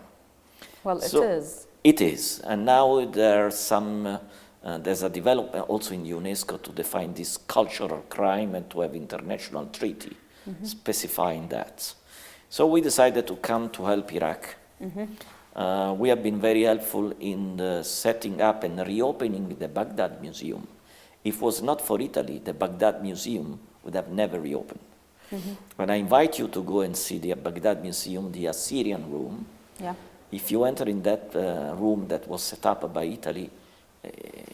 Well, it is. It is, and now there's a development also in UNESCO to define this cultural crime and to have international treaty specifying that. So we decided to come to help Iraq. We have been very helpful in the setting up and reopening the Baghdad Museum. If it was not for Italy, the Baghdad Museum would have never reopened. When I invite you to go and see the Baghdad Museum, the Assyrian room, if you enter in that room that was set up by Italy,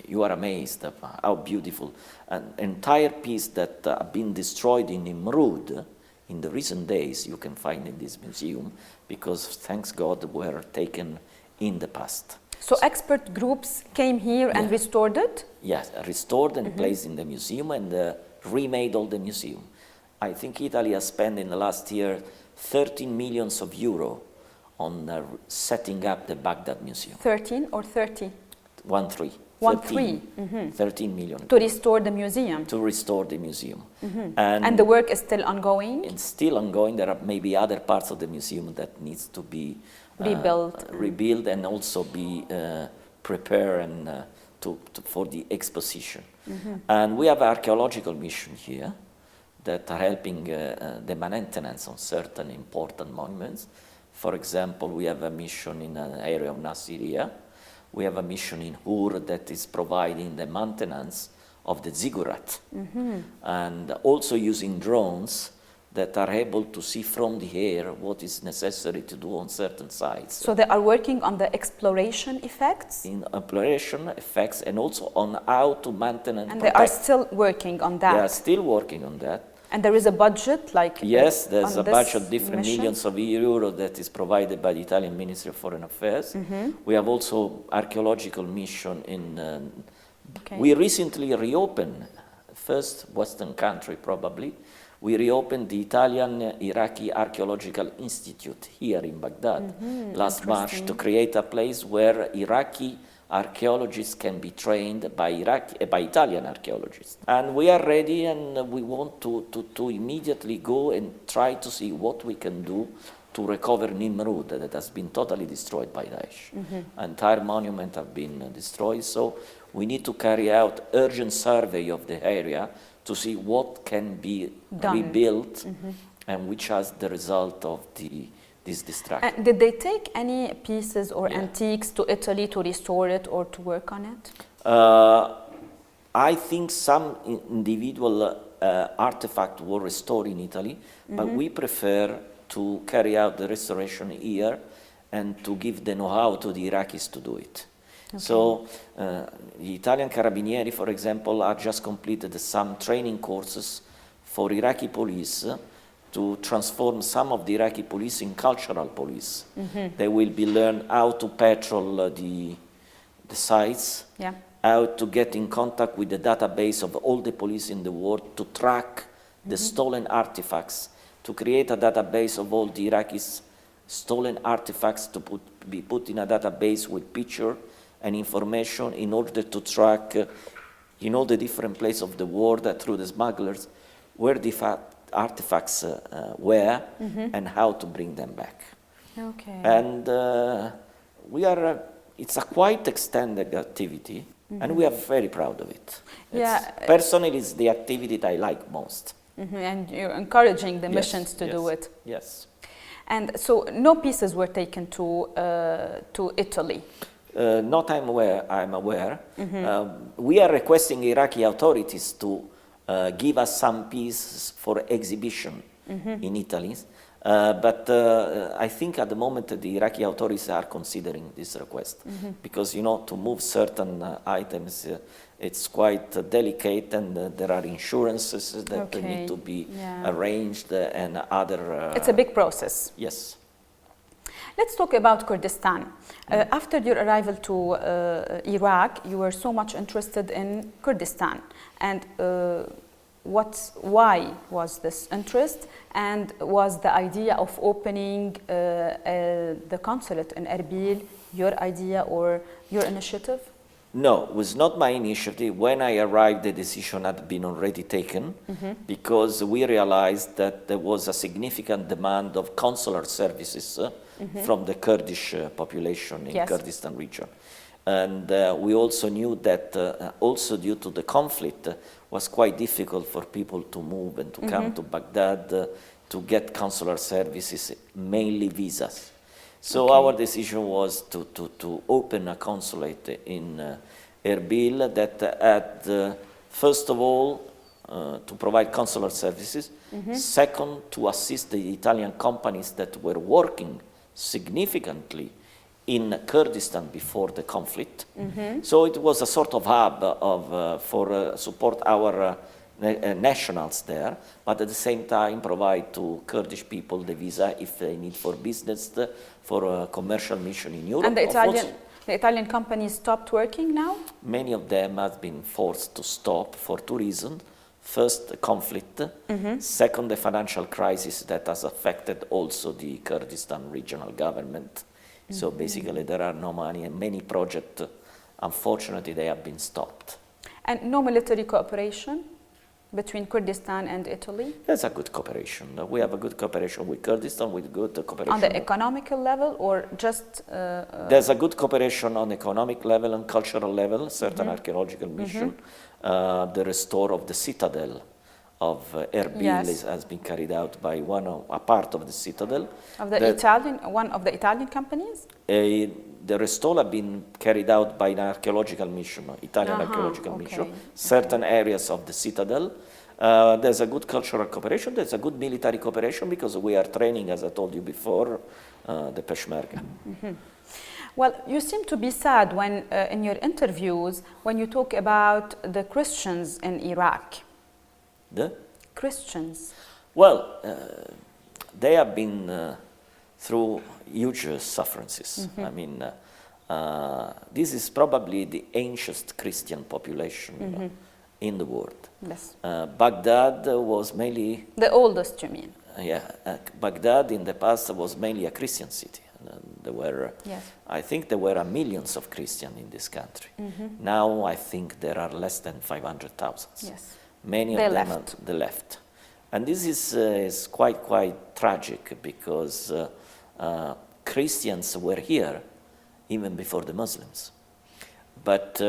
you are amazed of how beautiful. An entire piece that have been destroyed in Nimrud in the recent days you can find in this museum, because thanks God were taken in the past. So expert groups came here and restored it? Yes, restored and placed in the museum and remade all the museum. I think Italy has spent in the last year 13 millions of euro on setting up the Baghdad Museum. 13 or 30? 13. 13 million. To restore the museum? To restore the museum. And the work is still ongoing? It's still ongoing. There are maybe other parts of the museum that needs to be rebuilt and also be prepared and for the exposition. And we have an archaeological mission here that are helping the maintenance on certain important monuments. For example, we have a mission in an area of Nasiriyah. We have a mission in Hur that is providing the maintenance of the ziggurat, and also using drones that are able to see from the air what is necessary to do on certain sites. So they are working on the exploration effects? In exploration effects and also on how to maintain and protect. They are still working on that? They are still working on that. And there is a budget, like yes, there's a bunch of different millions of euros that is provided by the Italian Ministry of Foreign Affairs. We have also archaeological mission in. We recently reopened, first Western country probably. We reopened the Italian Iraqi Archaeological Institute here in Baghdad last March to create a place where Iraqi archaeologists can be trained by Italian archaeologists. And we are ready, and we want to immediately go and try to see what we can do to recover Nimrud that has been totally destroyed by Daesh. Entire monument have been destroyed, so we need to carry out urgent survey of the area to see what can be rebuilt and which has the result of this destruction. Did they take any pieces or antiques to Italy to restore it or to work on it? I think some individual artifacts were restored in Italy, but we prefer to carry out the restoration here and to give the know-how to the Iraqis to do it. So the Italian Carabinieri, for example, have just completed some training courses for Iraqi police to transform some of the Iraqi police in cultural police. They will be learned how to patrol the sites, how to get in contact with the database of all the police in the world to track the stolen artifacts, to create a database of all the Iraqis' stolen artifacts to be put in a database with picture and information in order to track in all the different places of the world through the smugglers where the artifacts were and how to bring them back. Okay. And it's a quite extended activity, and we are very proud of it. Personally, it's the activity that I like most. And you're encouraging the missions to do it. Yes. And so no pieces were taken to Italy? Not I'm aware. We are requesting Iraqi authorities to give us some pieces for exhibition in Italy. But I think at the moment the Iraqi authorities are considering this request because, to move certain items, it's quite delicate, and there are insurances that need to be arranged and other... it's a big process. Yes. Let's talk about Kurdistan. After your arrival to Iraq, you were so much interested in Kurdistan. And why was this interest? And was the idea of opening the consulate in Erbil your idea or your initiative? No, it was not my initiative. When I arrived, the decision had been already taken because we realized that there was a significant demand of consular services from the Kurdish population in Kurdistan region. And we also knew that also due to the conflict, was quite difficult for people to move and to come to Baghdad to get consular services, mainly visas. So our decision was to open a consulate in Erbil that had, first of all, to provide consular services, second, to assist the Italian companies that were working significantly in Kurdistan before the conflict. So it was a sort of hub for support our nationals there, but at the same time provide to Kurdish people the visa if they need for business, for a commercial mission in Europe. And the Italian companies stopped working now? Many of them have been forced to stop for two reasons. First, the conflict. Second, the financial crisis that has affected also the Kurdistan regional government. So basically there are no money and many projects, unfortunately, they have been stopped. And no military cooperation between Kurdistan and Italy? There's a good cooperation. We have a good cooperation with Kurdistan, with good cooperation. On the economical level or just? There's a good cooperation on economic level and cultural level, certain archaeological mission. The restore of the citadel of Erbil has been carried out by a part of the citadel. Of one of the Italian companies? The restore have been carried out by an archaeological mission, Italian archaeological mission, certain areas of the citadel. There's a good cultural cooperation, there's a good military cooperation because we are training, as I told you before, the Peshmerga. Well, you seem to be sad when, in your interviews, when you talk about the Christians in Iraq. The? Christians. Well, they have been through huge sufferances. I mean, this is probably the ancient Christian population in the world. Yes. Baghdad was mainly... The oldest, you mean? Yeah, Baghdad in the past was mainly a Christian city. There were, I think there were millions of Christians in this country. Now I think there are less than 500,000. Yes. Many of them are left. And this is quite tragic because Christians were here even before the Muslims. But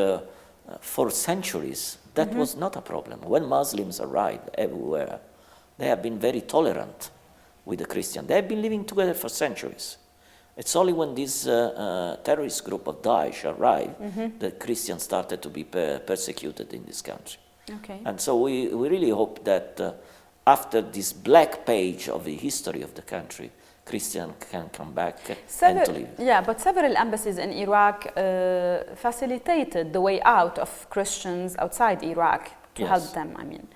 for centuries, that was not a problem. When Muslims arrived everywhere, they have been very tolerant with the Christians. They have been living together for centuries. It's only when this terrorist group of Daesh arrived that Christians started to be persecuted in this country. Okay. And so we really hope that after this black page of the history of the country, Christians can come back and to live. Yeah, but several embassies in Iraq facilitated the way out of Christians outside Iraq to help them, I mean.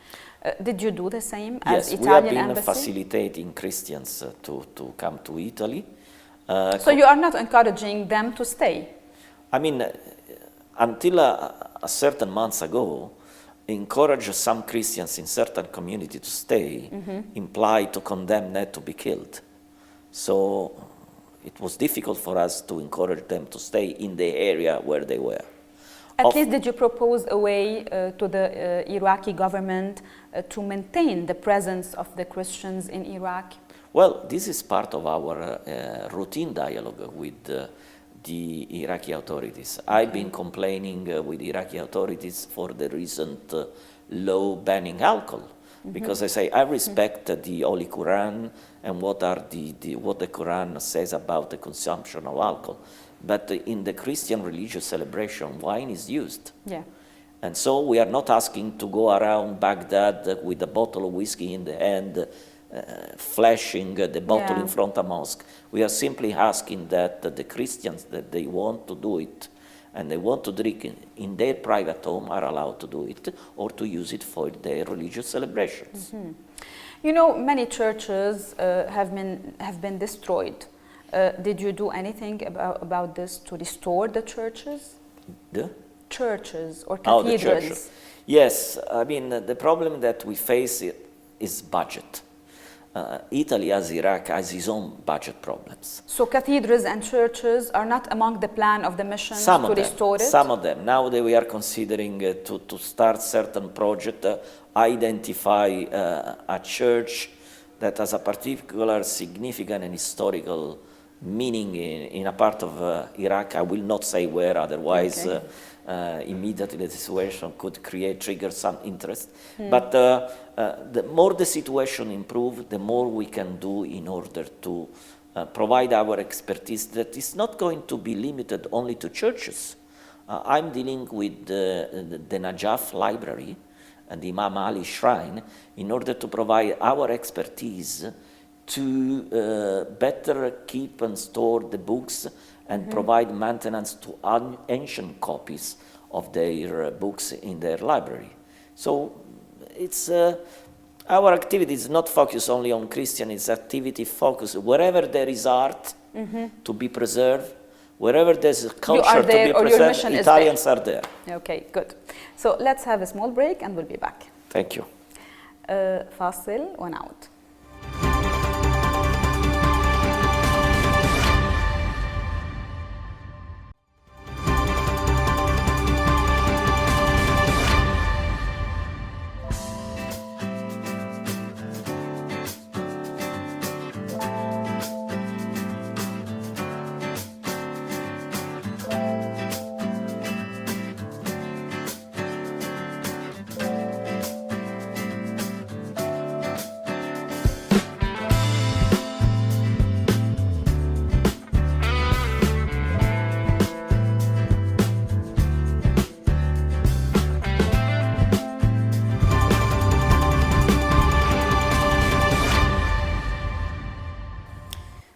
Did you do the same as Italian embassy? Yes, we have been facilitating Christians to come to Italy. So you are not encouraging them to stay? I mean, until a certain months ago, encourage some Christians in certain community to stay implied to condemn them to be killed. So it was difficult for us to encourage them to stay in the area where they were. At least did you propose a way to the Iraqi government to maintain the presence of the Christians in Iraq? Well, this is part of our routine dialogue with the Iraqi authorities. I've been complaining with Iraqi authorities for the recent law banning alcohol, because I say I respect the Holy Quran and what the Quran says about the consumption of alcohol, but in the Christian religious celebration, wine is used. Yeah. And so we are not asking to go around Baghdad with a bottle of whiskey in the hand, flashing the bottle in front of mosque. We are simply asking that the Christians that they want to do it and they want to drink in their private home are allowed to do it or to use it for their religious celebrations. You know, many churches have been destroyed. Did you do anything about this to restore the churches? The churches or cathedrals? The yes, I mean the problem that we face is budget. Italy, as Iraq, has its own budget problems. So cathedrals and churches are not among the plan of the mission to restore it? Some of them. Now that we are considering to start certain project, identify a church that has a particular significant and historical meaning in a part of Iraq. I will not say where, otherwise immediately the situation could trigger some interest. But the more the situation improves, the more we can do in order to provide our expertise that is not going to be limited only to churches. I'm dealing with the Najaf library and the Imam Ali shrine in order to provide our expertise to better keep and store the books and provide maintenance to ancient copies of their books in their library. So it's our activity is not focused only on Christian, it's activity focused wherever there is art to be preserved, wherever there's a culture to be preserved, Italians are there. Okay, good. So let's have a small break and we'll be back. Thank you. فاصل ونعود.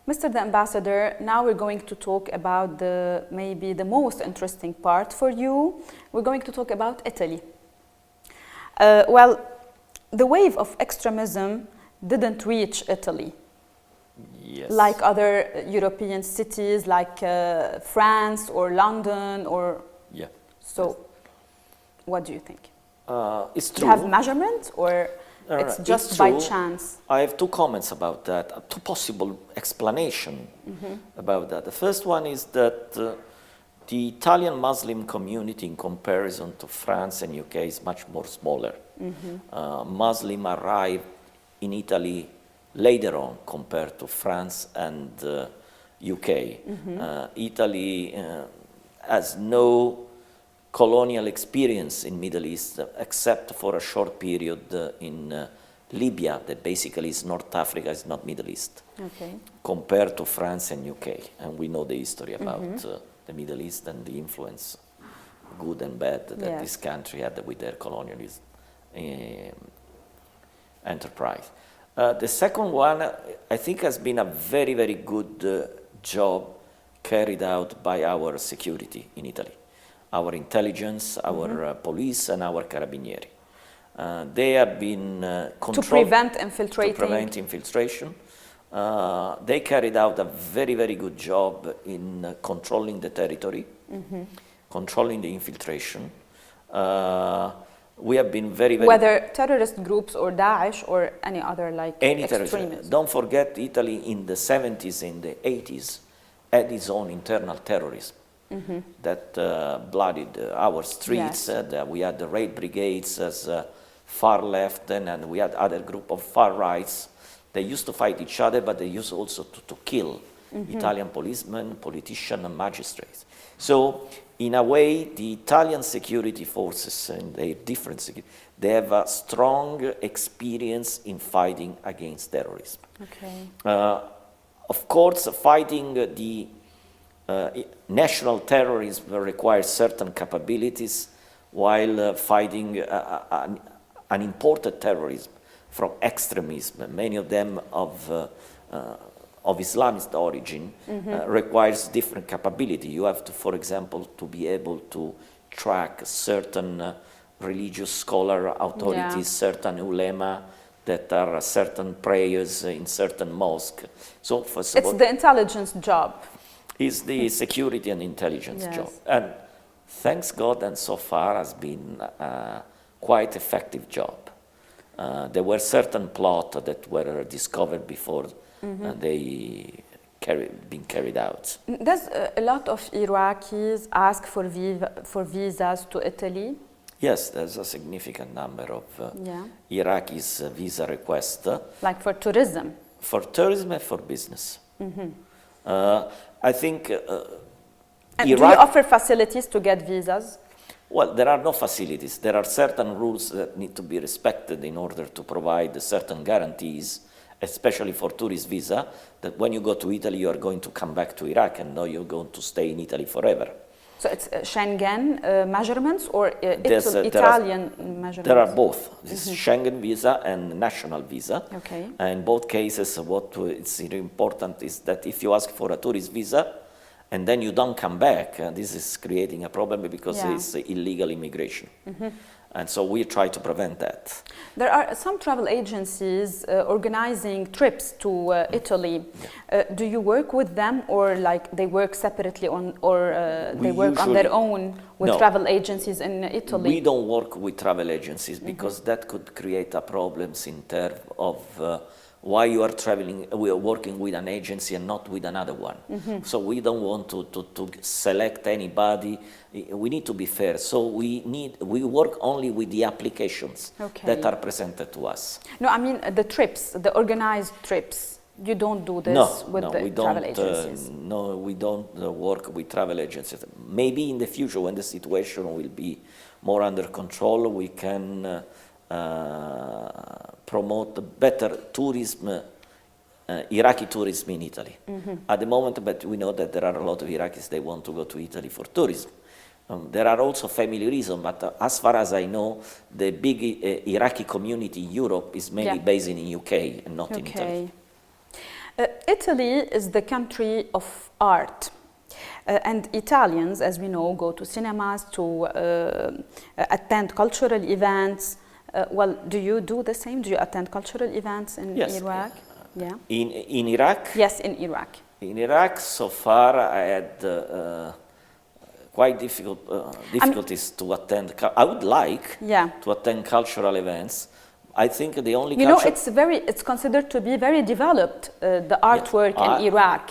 Mr. the Ambassador, now we're going to talk about maybe the most interesting part for you. We're going to talk about Italy. Well, the wave of extremism didn't reach Italy. Yes. Like other European cities, like France or London, or yeah. So, what do you think? It's true. Do you have measurements, or it's just it's by true. chance? I have two comments about that, two possible explanations about that. The first one is that the Italian Muslim community in comparison to France and UK is much more smaller. Muslim arrived in Italy later on compared to France and UK. Italy has no colonial experience in Middle East except for a short period in Libya, that basically is North Africa, is not Middle East, compared to France and UK. And we know the history about the Middle East and the influence, good and bad, that this country had with their colonialist enterprise. The second one, I think, has been a very, very good job carried out by our security in Italy. Our intelligence, our police, and our carabinieri. They have been to prevent infiltrating. To prevent infiltration. They carried out a very, very good job in controlling the territory, controlling the infiltration. We have been very, very... Whether terrorist groups or Daesh or any other extremists. Don't forget, Italy in the 70s and the 80s had its own internal terrorism. That bloodied our streets. That we had the raid brigades as far left, and we had other group of far rights. They used to fight each other, but they used also to kill Italian policemen, politicians, and magistrates. So, in a way, the Italian security forces and their different security, they have a strong experience in fighting against terrorism. Of course, fighting the national terrorism requires certain capabilities, while fighting an imported terrorism from extremism, many of them of Islamist origin, requires different capability. You have to, for example, to be able to track certain religious scholar authorities, certain ulema, that are certain prayers in certain mosques. So first of all, it's the intelligence job. Is the security and intelligence job. And thanks God, and so far has been a quite effective job. There were certain plots that were discovered before they been carried out. Does a lot of Iraqis ask for visas to Italy? Yes, there's a significant number of Iraqis visa requests. Like for tourism? For tourism and for business. I think and do you offer facilities to get visas? Well, there are no facilities. There are certain rules that need to be respected in order to provide certain guarantees, especially for tourist visa, that when you go to Italy, you are going to come back to Iraq and not you're going to stay in Italy forever. So it's Schengen measurements or Italian measurements? There are both. This Schengen visa and national visa. Okay. And in both cases, what is important is that if you ask for a tourist visa and then you don't come back, this is creating a problem because it's illegal immigration. And so we try to prevent that. There are some travel agencies organizing trips to Italy. Do you work with them, or like they work separately on, or they work on their own with travel agencies in Italy? We don't work with travel agencies because that could create problems in terms of why you are traveling, we are working with an agency and not with another one. So we don't want to select anybody. We need to be fair. So we work only with the applications that are presented to us. No, I mean the trips, the organized trips. You don't do this with the travel agencies? No, we don't work with travel agencies. Maybe in the future when the situation will be more under control, we can promote better tourism, Iraqi tourism in Italy. At the moment, but we know that there are a lot of Iraqis, they want to go to Italy for tourism. There are also family reasons, but as far as I know, the big Iraqi community in Europe is mainly based in the UK and not in Italy. Italy is the country of art. And Italians, as we know, go to cinemas, to attend cultural events. Well, do you do the same? Do you attend cultural events in Iraq? Yeah. In Iraq? Yes, in Iraq. In Iraq, so far, I had quite difficulties to attend. I would like to attend cultural events. I think the only it's considered to be very developed, the artwork in Iraq.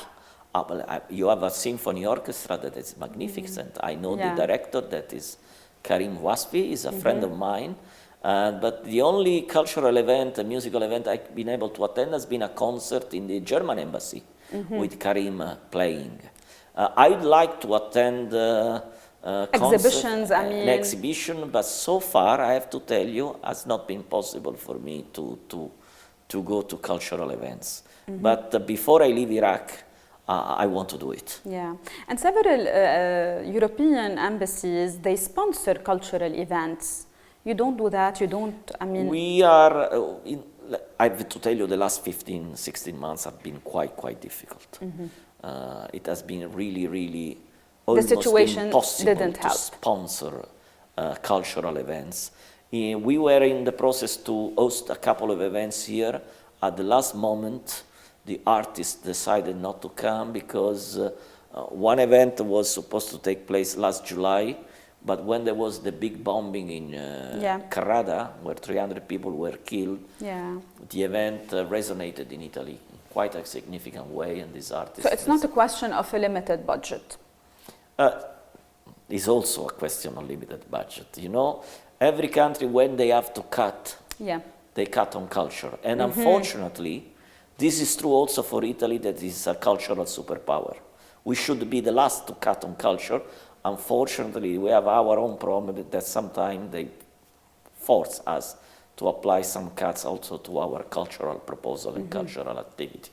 You have a symphony orchestra that is magnificent. I know the director, that is Karim Wasfi, is a friend of mine. But the only cultural event, a musical event I've been able to attend has been a concert in the German embassy with Karim playing. I'd like to attend exhibitions, an exhibition, but so far I have to tell you, has not been possible for me to go to cultural events. But before I leave Iraq, I want to do it. Yeah, and several European embassies, they sponsor cultural events. You don't do that, you don't, I mean... We are, I have to tell you, the last 15, 16 months have been quite difficult. It has been really almost impossible to sponsor cultural events. We were in the process to host a couple of events here. At the last moment, the artists decided not to come because one event was supposed to take place last July, but when there was the big bombing in Carrada, where 300 people were killed, the event resonated in Italy in quite a significant way, and these artists... So it's not a question of a limited budget? It's also a question of limited budget. You know, every country, when they have to cut, they cut on culture. And unfortunately, this is true also for Italy, that is a cultural superpower. We should be the last to cut on culture. Unfortunately, we have our own problem that sometimes they force us to apply some cuts also to our cultural proposal and cultural activity.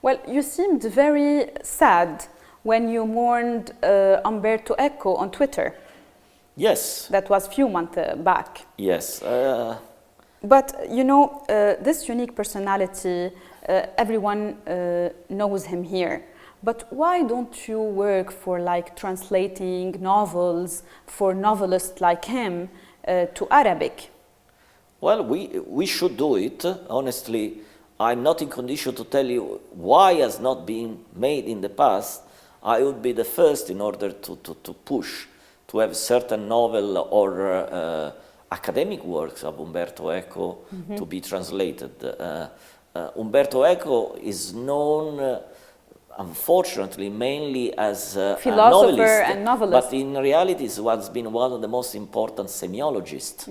Well, you seemed very sad when you mourned Umberto Eco on Twitter. Yes. That was a few months back. Yes. But, you know, this unique personality, everyone knows him here. But why don't you work for like translating novels for novelists like him to Arabic? Well, we should do it. Honestly, I'm not in condition to tell you why it has not been made in the past. I would be the first in order to push to have certain novel or academic works of Umberto Eco to be translated. Umberto Eco is known unfortunately, mainly as a philosopher and novelist. But in reality, he has been one of the most important semiologists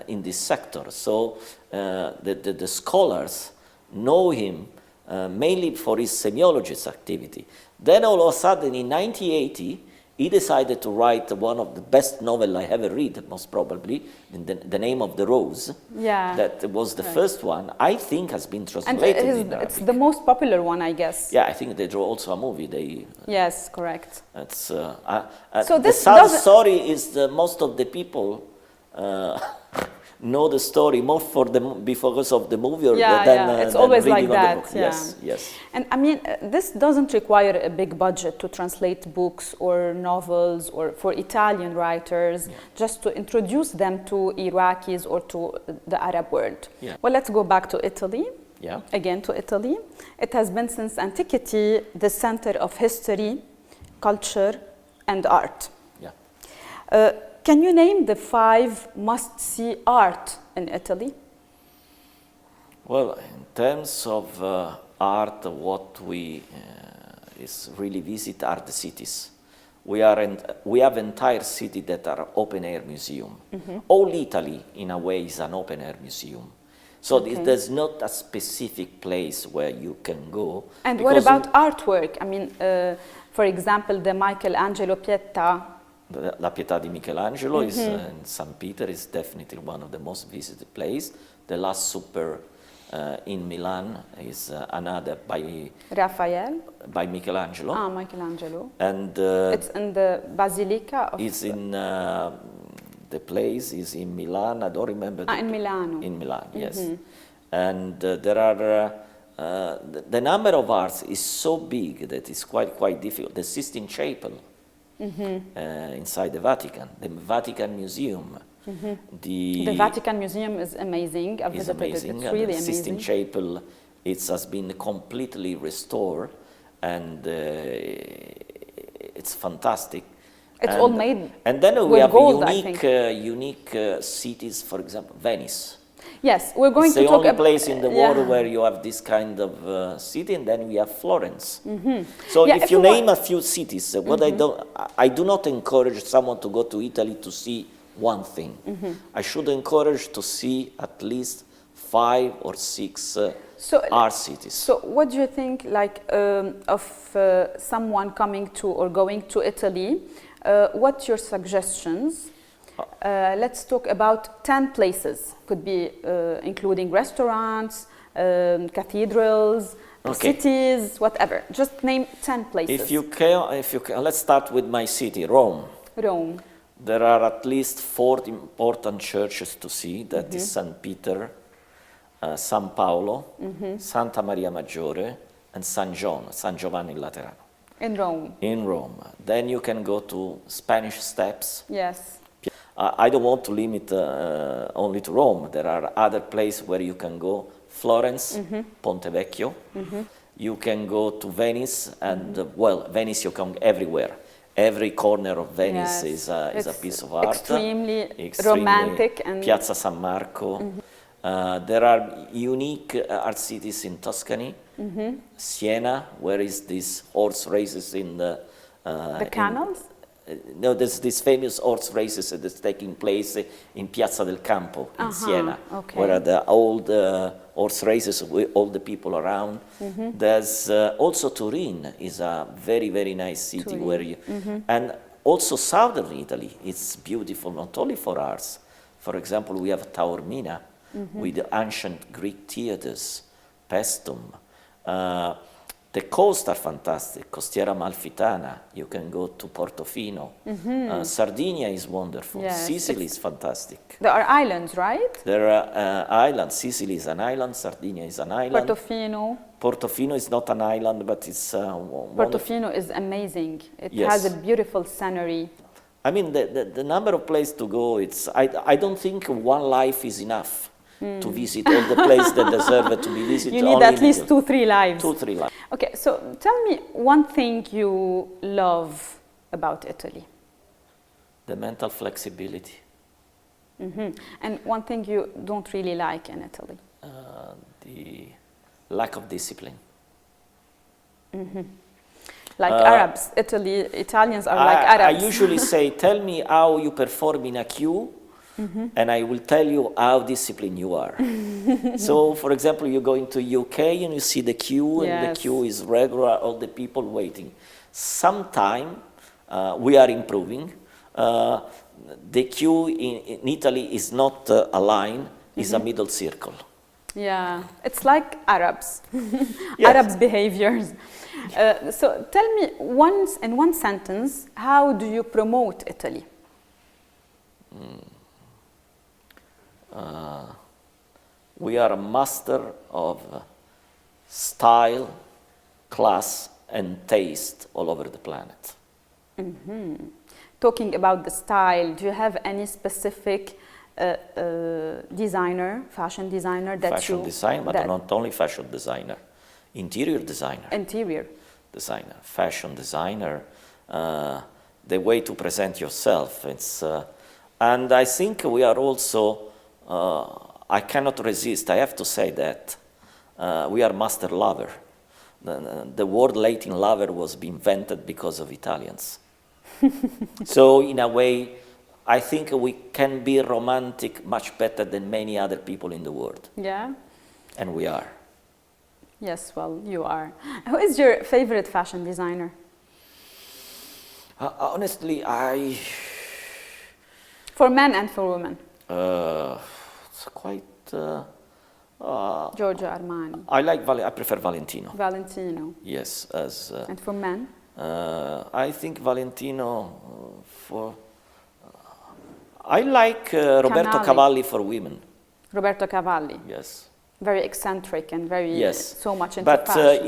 in this sector. So the scholars know him mainly for his semiologist activity. Then all of a sudden, in 1980, he decided to write one of the best novels I ever read, most probably, The Name of the Rose. Yeah. That was the first one. I think has been translated in Arabic. It's the most popular one, I guess. Yeah, I think they draw also a movie. Yes, correct. It's So the this sad story is most of the people know the story more because of the movie or it's than always reading like that. the book. Yeah. Yes, yes. And I mean, this doesn't require a big budget to translate books or novels, or for Italian writers, just to introduce them to Iraqis or to the Arab world. Yeah. Well, let's go back to Italy. Yeah. Again to Italy. It has been since antiquity the center of history, culture, and art. Yeah. Can you name the 5 must-see art in Italy? Well, in terms of art, what we is really visit are the cities. We have entire city that are open-air museum. All Italy, in a way, is an open-air museum. So there's not a specific place where you can go. And what about artwork? I mean, for example, the Michelangelo Pietà. La Pietà di Michelangelo is in St. Peter is definitely one of the most visited places. The Last Supper in Milan is another by Raphael. By Michelangelo. Ah, Michelangelo. And it's in the Basilica of. It's in the place is in Milan. I don't remember. In Milano. In Milan, yes. And there are the number of arts is so big that it's quite difficult. The Sistine Chapel. Inside the Vatican, the Vatican Museum. The Vatican Museum is amazing. I've visited it. It's really amazing. The Sistine Chapel, it has been completely restored, and it's fantastic. It's all made and then we with have gold, unique cities, for example, Venice. Yes, we're going it's to talk about... It's the only place in the world where you have this kind of city, and then we have Florence. So if you name a few cities, what I do not encourage someone to go to Italy to see one thing. I should encourage to see at least 5 or 6 art cities. So what do you think, like, of someone coming to or going to Italy? What's your suggestions? Let's talk about 10 places. Could be including restaurants, cathedrals, cities, whatever. Just name 10 places. If you can, let's start with my city, Rome. Rome. There are at least 4 important churches to see. That is St. Peter, San Paolo, Santa Maria Maggiore, and San Giovanni Laterano. In Rome. In Rome. Then you can go to Spanish Steps. Yes. I don't want to limit only to Rome. There are other places where you can go. Florence, Ponte Vecchio. You can go to Venice, and Venice you can everywhere. Every corner of Venice is a piece of art. Extremely romantic. And Piazza San Marco. There are unique art cities in Tuscany. Siena, where is this horse races in the canals? No, there's this famous horse races that's taking place in Piazza del Campo in Siena, where are the old horse races with all the people around. There's also Turin is a very, very nice city where you, and also southern Italy, it's beautiful not only for arts. For example, we have Taormina with the ancient Greek theaters, Paestum. The coasts are fantastic. Costiera Amalfitana. You can go to Portofino. Sardinia is wonderful. Yes, Sicily is fantastic. There are islands, right? There are islands. Sicily is an island. Sardinia is an island. Portofino is not an island, but it's Portofino is amazing. It has a beautiful scenery. I mean, the number of places to go, I don't think one life is enough to visit all the places that deserve to be visited. You need at least 2-3 lives. 2-3 lives. Okay, so tell me one thing you love about Italy. The mental flexibility. And one thing you don't really like in Italy? The lack of discipline. Like Arabs, Italians are like Arabs. I usually say, tell me how you perform in a queue, and I will tell you how disciplined you are. So, for example, you go into UK and you see the queue, and the queue is regular, all the people waiting. Sometimes We are improving. The queue in Italy is not a line, it's a middle circle. Yeah, it's like Arabs, Yes. Arabs' behaviors. So tell me, in one sentence, how do you promote Italy? We are a master of style, class, and taste all over the planet. Talking about the style, do you have any specific designer, fashion designer that Fashion you... design, but that- not only fashion designer, interior designer. Interior. Designer, fashion designer, the way to present yourself. It's, and I think we are also, I cannot resist, I have to say that, we are master lover. The word Latin lover was invented because of Italians. So in a way, I think we can be romantic much better than many other people in the world. Yeah? And we are. Yes, well, you are. Who is your favorite fashion designer? Honestly, For men and for women? it's quite. Giorgio Armani, I prefer Valentino. Valentino. Yes, as And for men? I think Valentino for. I like Roberto Canali. Cavalli for women. Roberto Cavalli. Yes. Very eccentric and very Yes. so much into But fashion.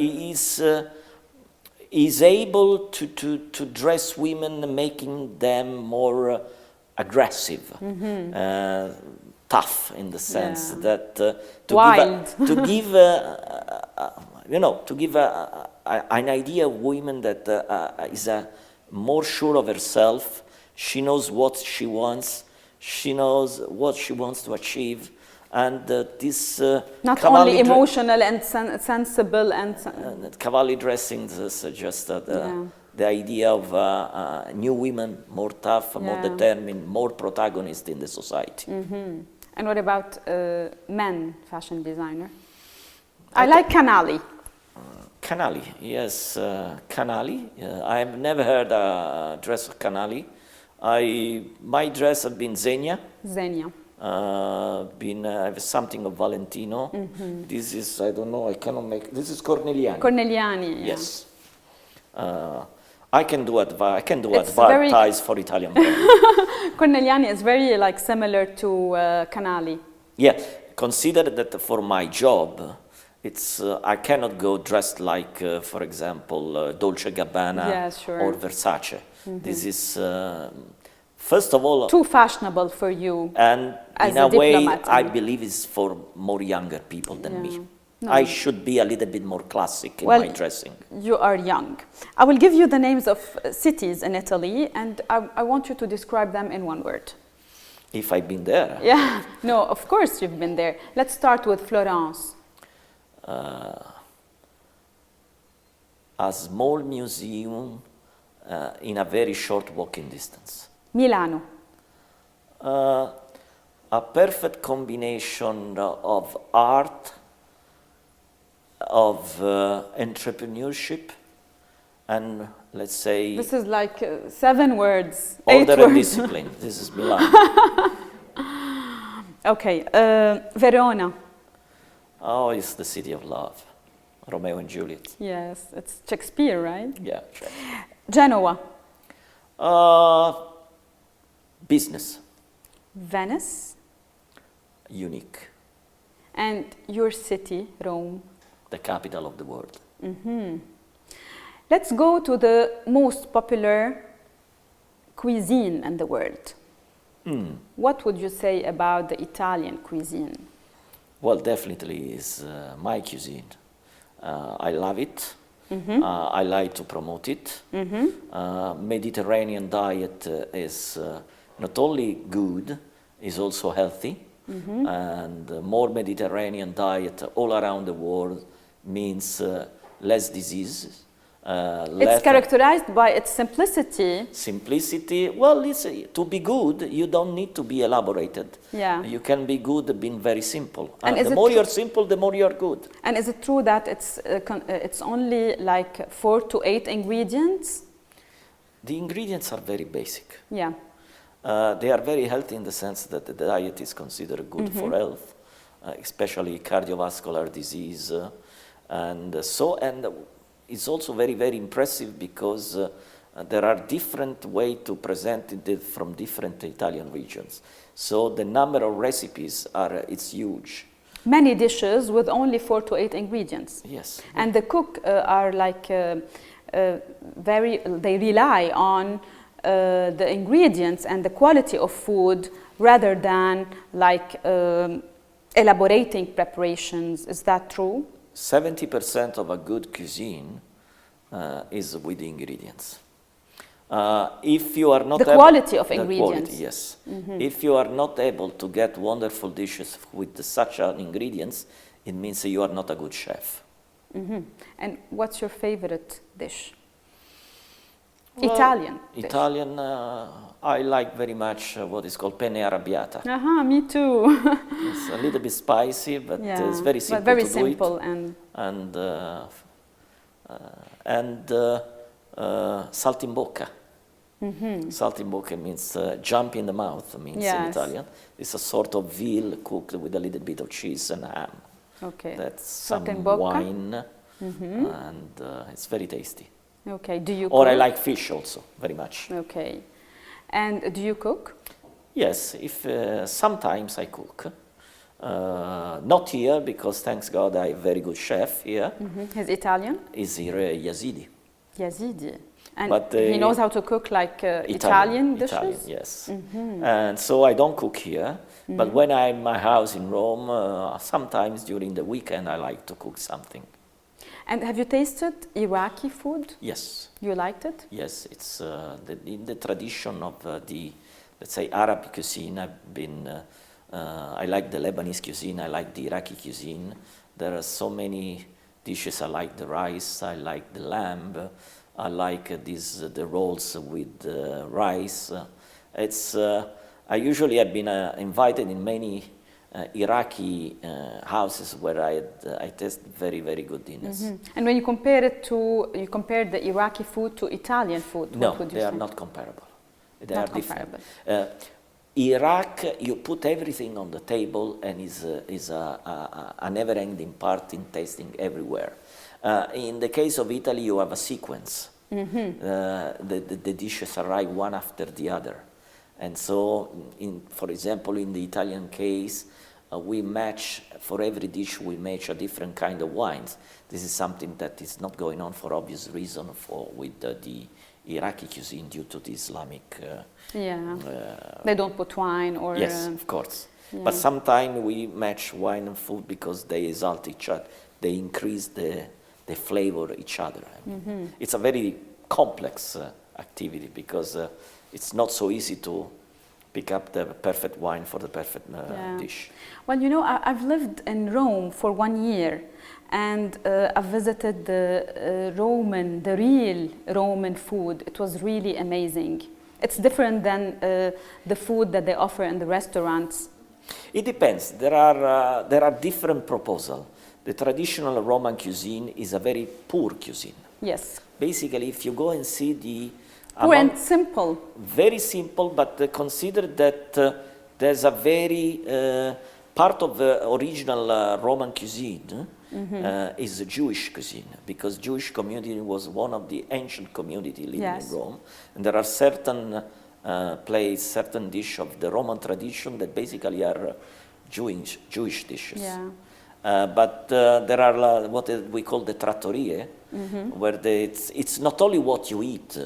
he's able to dress women, making them more aggressive, tough in the sense Yeah. that to Wild. give to give an idea of women that is more sure of herself. She knows what she wants. She knows what she wants to achieve. And this Not Cavalli only emotional and sensible and... Cavalli dressing is just Yeah. the idea of new women, more tough, more Yeah. determined, more protagonist in the society. And what about men fashion designer? I like Canali. Canali, yes, Canali. I have never heard a dress of Canali. My dress has been Zegna. Zegna. I have something of Valentino. This is, I don't know, I cannot make, this is Corneliani. Corneliani. Yeah. Yes. I can do It's very- advertise for Italian brand. Corneliani is very like similar to Canali. Yeah, consider that for my job, it's I cannot go dressed like, for example, Dolce Gabbana Yeah, sure. or Versace. This is, first of all, Too fashionable for you. and as in a a way, diplomat, I I mean. believe it's for more younger people than me. Yeah. No. I should be a little bit more classic in Well, my dressing. You are young. I will give you the names of cities in Italy, and I want you to describe them in one word. If I've been there. Yeah, no, of course you've been there. Let's start with Florence. A small museum in a very short walking distance. Milano. A perfect combination of art, of entrepreneurship, and let's say This is like 7 words, 8 order and words. discipline. This is Milan. Okay, Verona. Oh, it's the city of love. Romeo and Juliet. Yes, it's Shakespeare, right? Yeah, sure. Genoa. Business, Venice. unique, And your city, Rome. the capital of the world. Let's go to the most popular cuisine in the world. What would you say about the Italian cuisine? Well, definitely is my cuisine. I love it. I like to promote it. Mediterranean diet is not only good, is also healthy. And more Mediterranean diet all around the world means less disease. It's characterized by its simplicity. Simplicity. Well, to be good, you don't need to be elaborated. Yeah. You can be good being very simple. And is the it more tr- you're simple, the more you're good. And is it true that it's only like 4 to 8 ingredients? The ingredients are very basic. Yeah. They are very healthy in the sense that the diet is considered good for health, especially cardiovascular disease. And it's also very, very impressive because there are different ways to present it from different Italian regions. So the number of recipes it's huge. Many dishes with only 4 to 8 ingredients. Yes. And the cook are like they rely on the ingredients and the quality of food rather than like elaborating preparations. Is that true? 70% of a good cuisine is with the ingredients. If you are not the quality of ingredients. Quality, yes. If you are not able to get wonderful dishes with such ingredients, it means that you are not a good chef. And what's your favorite dish? Well, Italian dish. Italian, I like very much what is called penne arrabbiata. Me too. It's a little bit spicy, but it's very simple but very to simple do it. And saltimbocca. Saltimbocca means jump in the mouth, in Italian. It's a sort of veal cooked with a little bit of cheese and ham. Okay. That's some wine, and it's very tasty. Okay. Do you Or cook? I like fish also, very much. Okay. And do you cook? Yes, sometimes I cook. Not here, because thanks God I have a very good chef here. He's Italian? He's Yazidi. Yazidi. And But, he knows how to cook like Italian dishes? Italian, yes. And so I don't cook here, but when I'm in my house in Rome, sometimes during the weekend I like to cook something. And have you tasted Iraqi food? Yes. You liked it? Yes, it's in the tradition of the, let's say, Arab cuisine. I like the Lebanese cuisine, I like the Iraqi cuisine. There are so many dishes. I like the rice, I like the lamb, I like the rolls with rice. I usually have been invited in many Iraqi houses where I taste very, very good dinners. And when you compare the Iraqi food to Italian food, no, what would you they say? are not comparable. They Not are different. comparable. Iraq, you put everything on the table and is a never-ending part in tasting everywhere. In the case of Italy, you have a sequence. The dishes arrive one after the other. And so, for example, in the Italian case, we match, for every dish, we match a different kind of wines. This is something that is not going on for obvious reason with the Iraqi cuisine due to the Islamic... they don't put wine or... Yes, of course. Yeah. But sometimes we match wine and food because they exalt each other. They increase the flavor each other. It's a very complex activity because it's not so easy to pick up the perfect wine for the perfect dish. Well, you know, I've lived in Rome for 1 year, and I've visited the real Roman food. It was really amazing. It's different than the food that they offer in the restaurants. It depends. There are different proposals. The traditional Roman cuisine is a very poor cuisine. Yes. Basically, if you go and see the... Poor and simple. Very simple, but consider that there's a very... part of the original Roman cuisine is the Jewish cuisine, because Jewish community was one of the ancient community living in Rome. And there are certain certain dishes of the Roman tradition that basically are Jewish dishes. Yeah. But there are what we call the trattorie, where it's not only what you eat,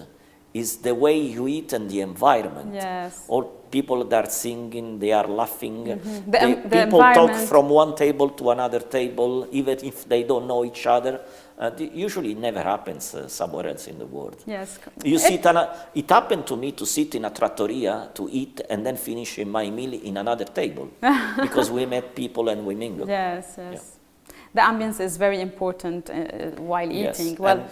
it's the way you eat and the environment. Yes. All people that are singing, they are laughing. People talk from one table to another table, even if they don't know each other. Usually it never happens somewhere else in the world. Yes. It happened to me to sit in a trattoria to eat and then finish my meal in another table because we met people and we mingled. Yes, yes. Yeah. The ambience is very important while eating. Yes. Well,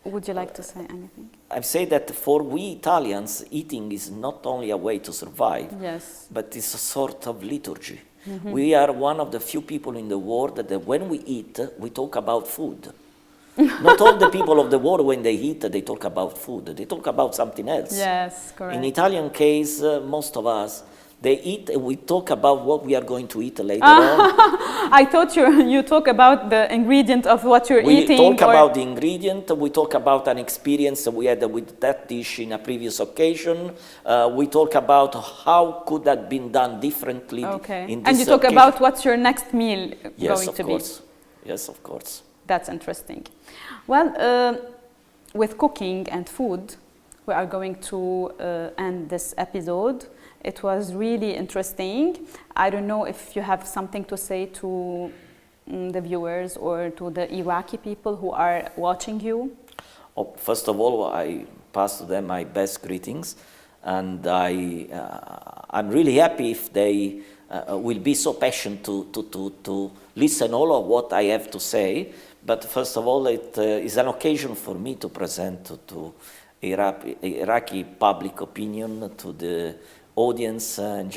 would you like to say anything? I say that for we Italians, eating is not only a way to survive, but it's a sort of liturgy. We are one of the few people in the world that when we eat, we talk about food. Not all the people of the world, when they eat, they talk about food. They talk about something else. Yes, correct. In Italian case, most of us, they eat, and we talk about what we are going to eat later on. I thought you talk about the ingredient of what you're eating. We talk about the ingredient, we talk about an experience we had with that dish in a previous occasion. We talk about how could that been done differently in this And you talk occasion. about what's your next meal Yes, going to of course. Yes, of course. That's interesting. Well, with cooking and food, we are going to end this episode. It was really interesting. I don't know if you have something to say to the viewers or to the Iraqi people who are watching you. Oh, first of all, I pass to them my best greetings, and I'm really happy if they will be so patient to listen all of what I have to say. But first of all, it is an occasion for me to present to Iraqi public opinion, to the audience, and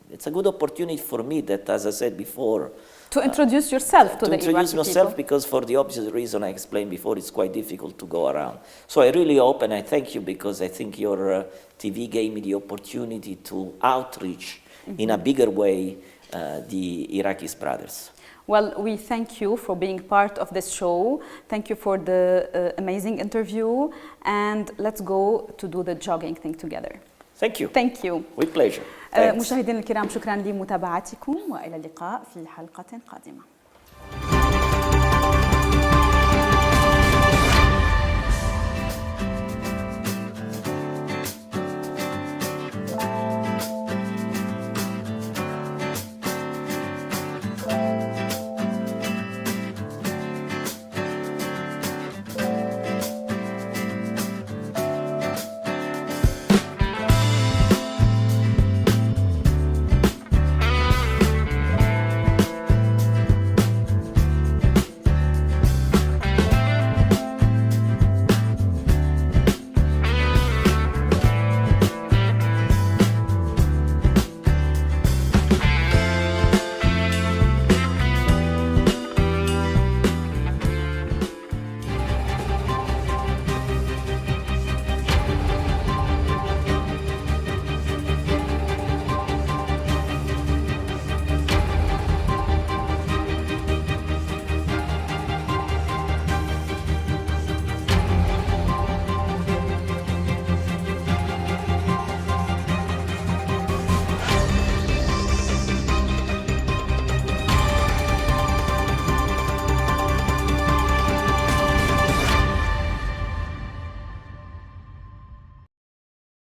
it's a good opportunity for me that, as I said before, to introduce yourself to the Iraqi people. To introduce myself, because for the obvious reason I explained before, it's quite difficult to go around. So I really hope, and I thank you, because I think your TV gave me the opportunity to outreach in a bigger way the Iraqi brothers. Well, we thank you for being part of this show. Thank you for the amazing interview, and let's go to do the jogging thing together. Thank you. Thank you. With pleasure. مشاهدينا الكرام، شكرا لمتابعتكم، وإلى اللقاء في حلقة قادمة.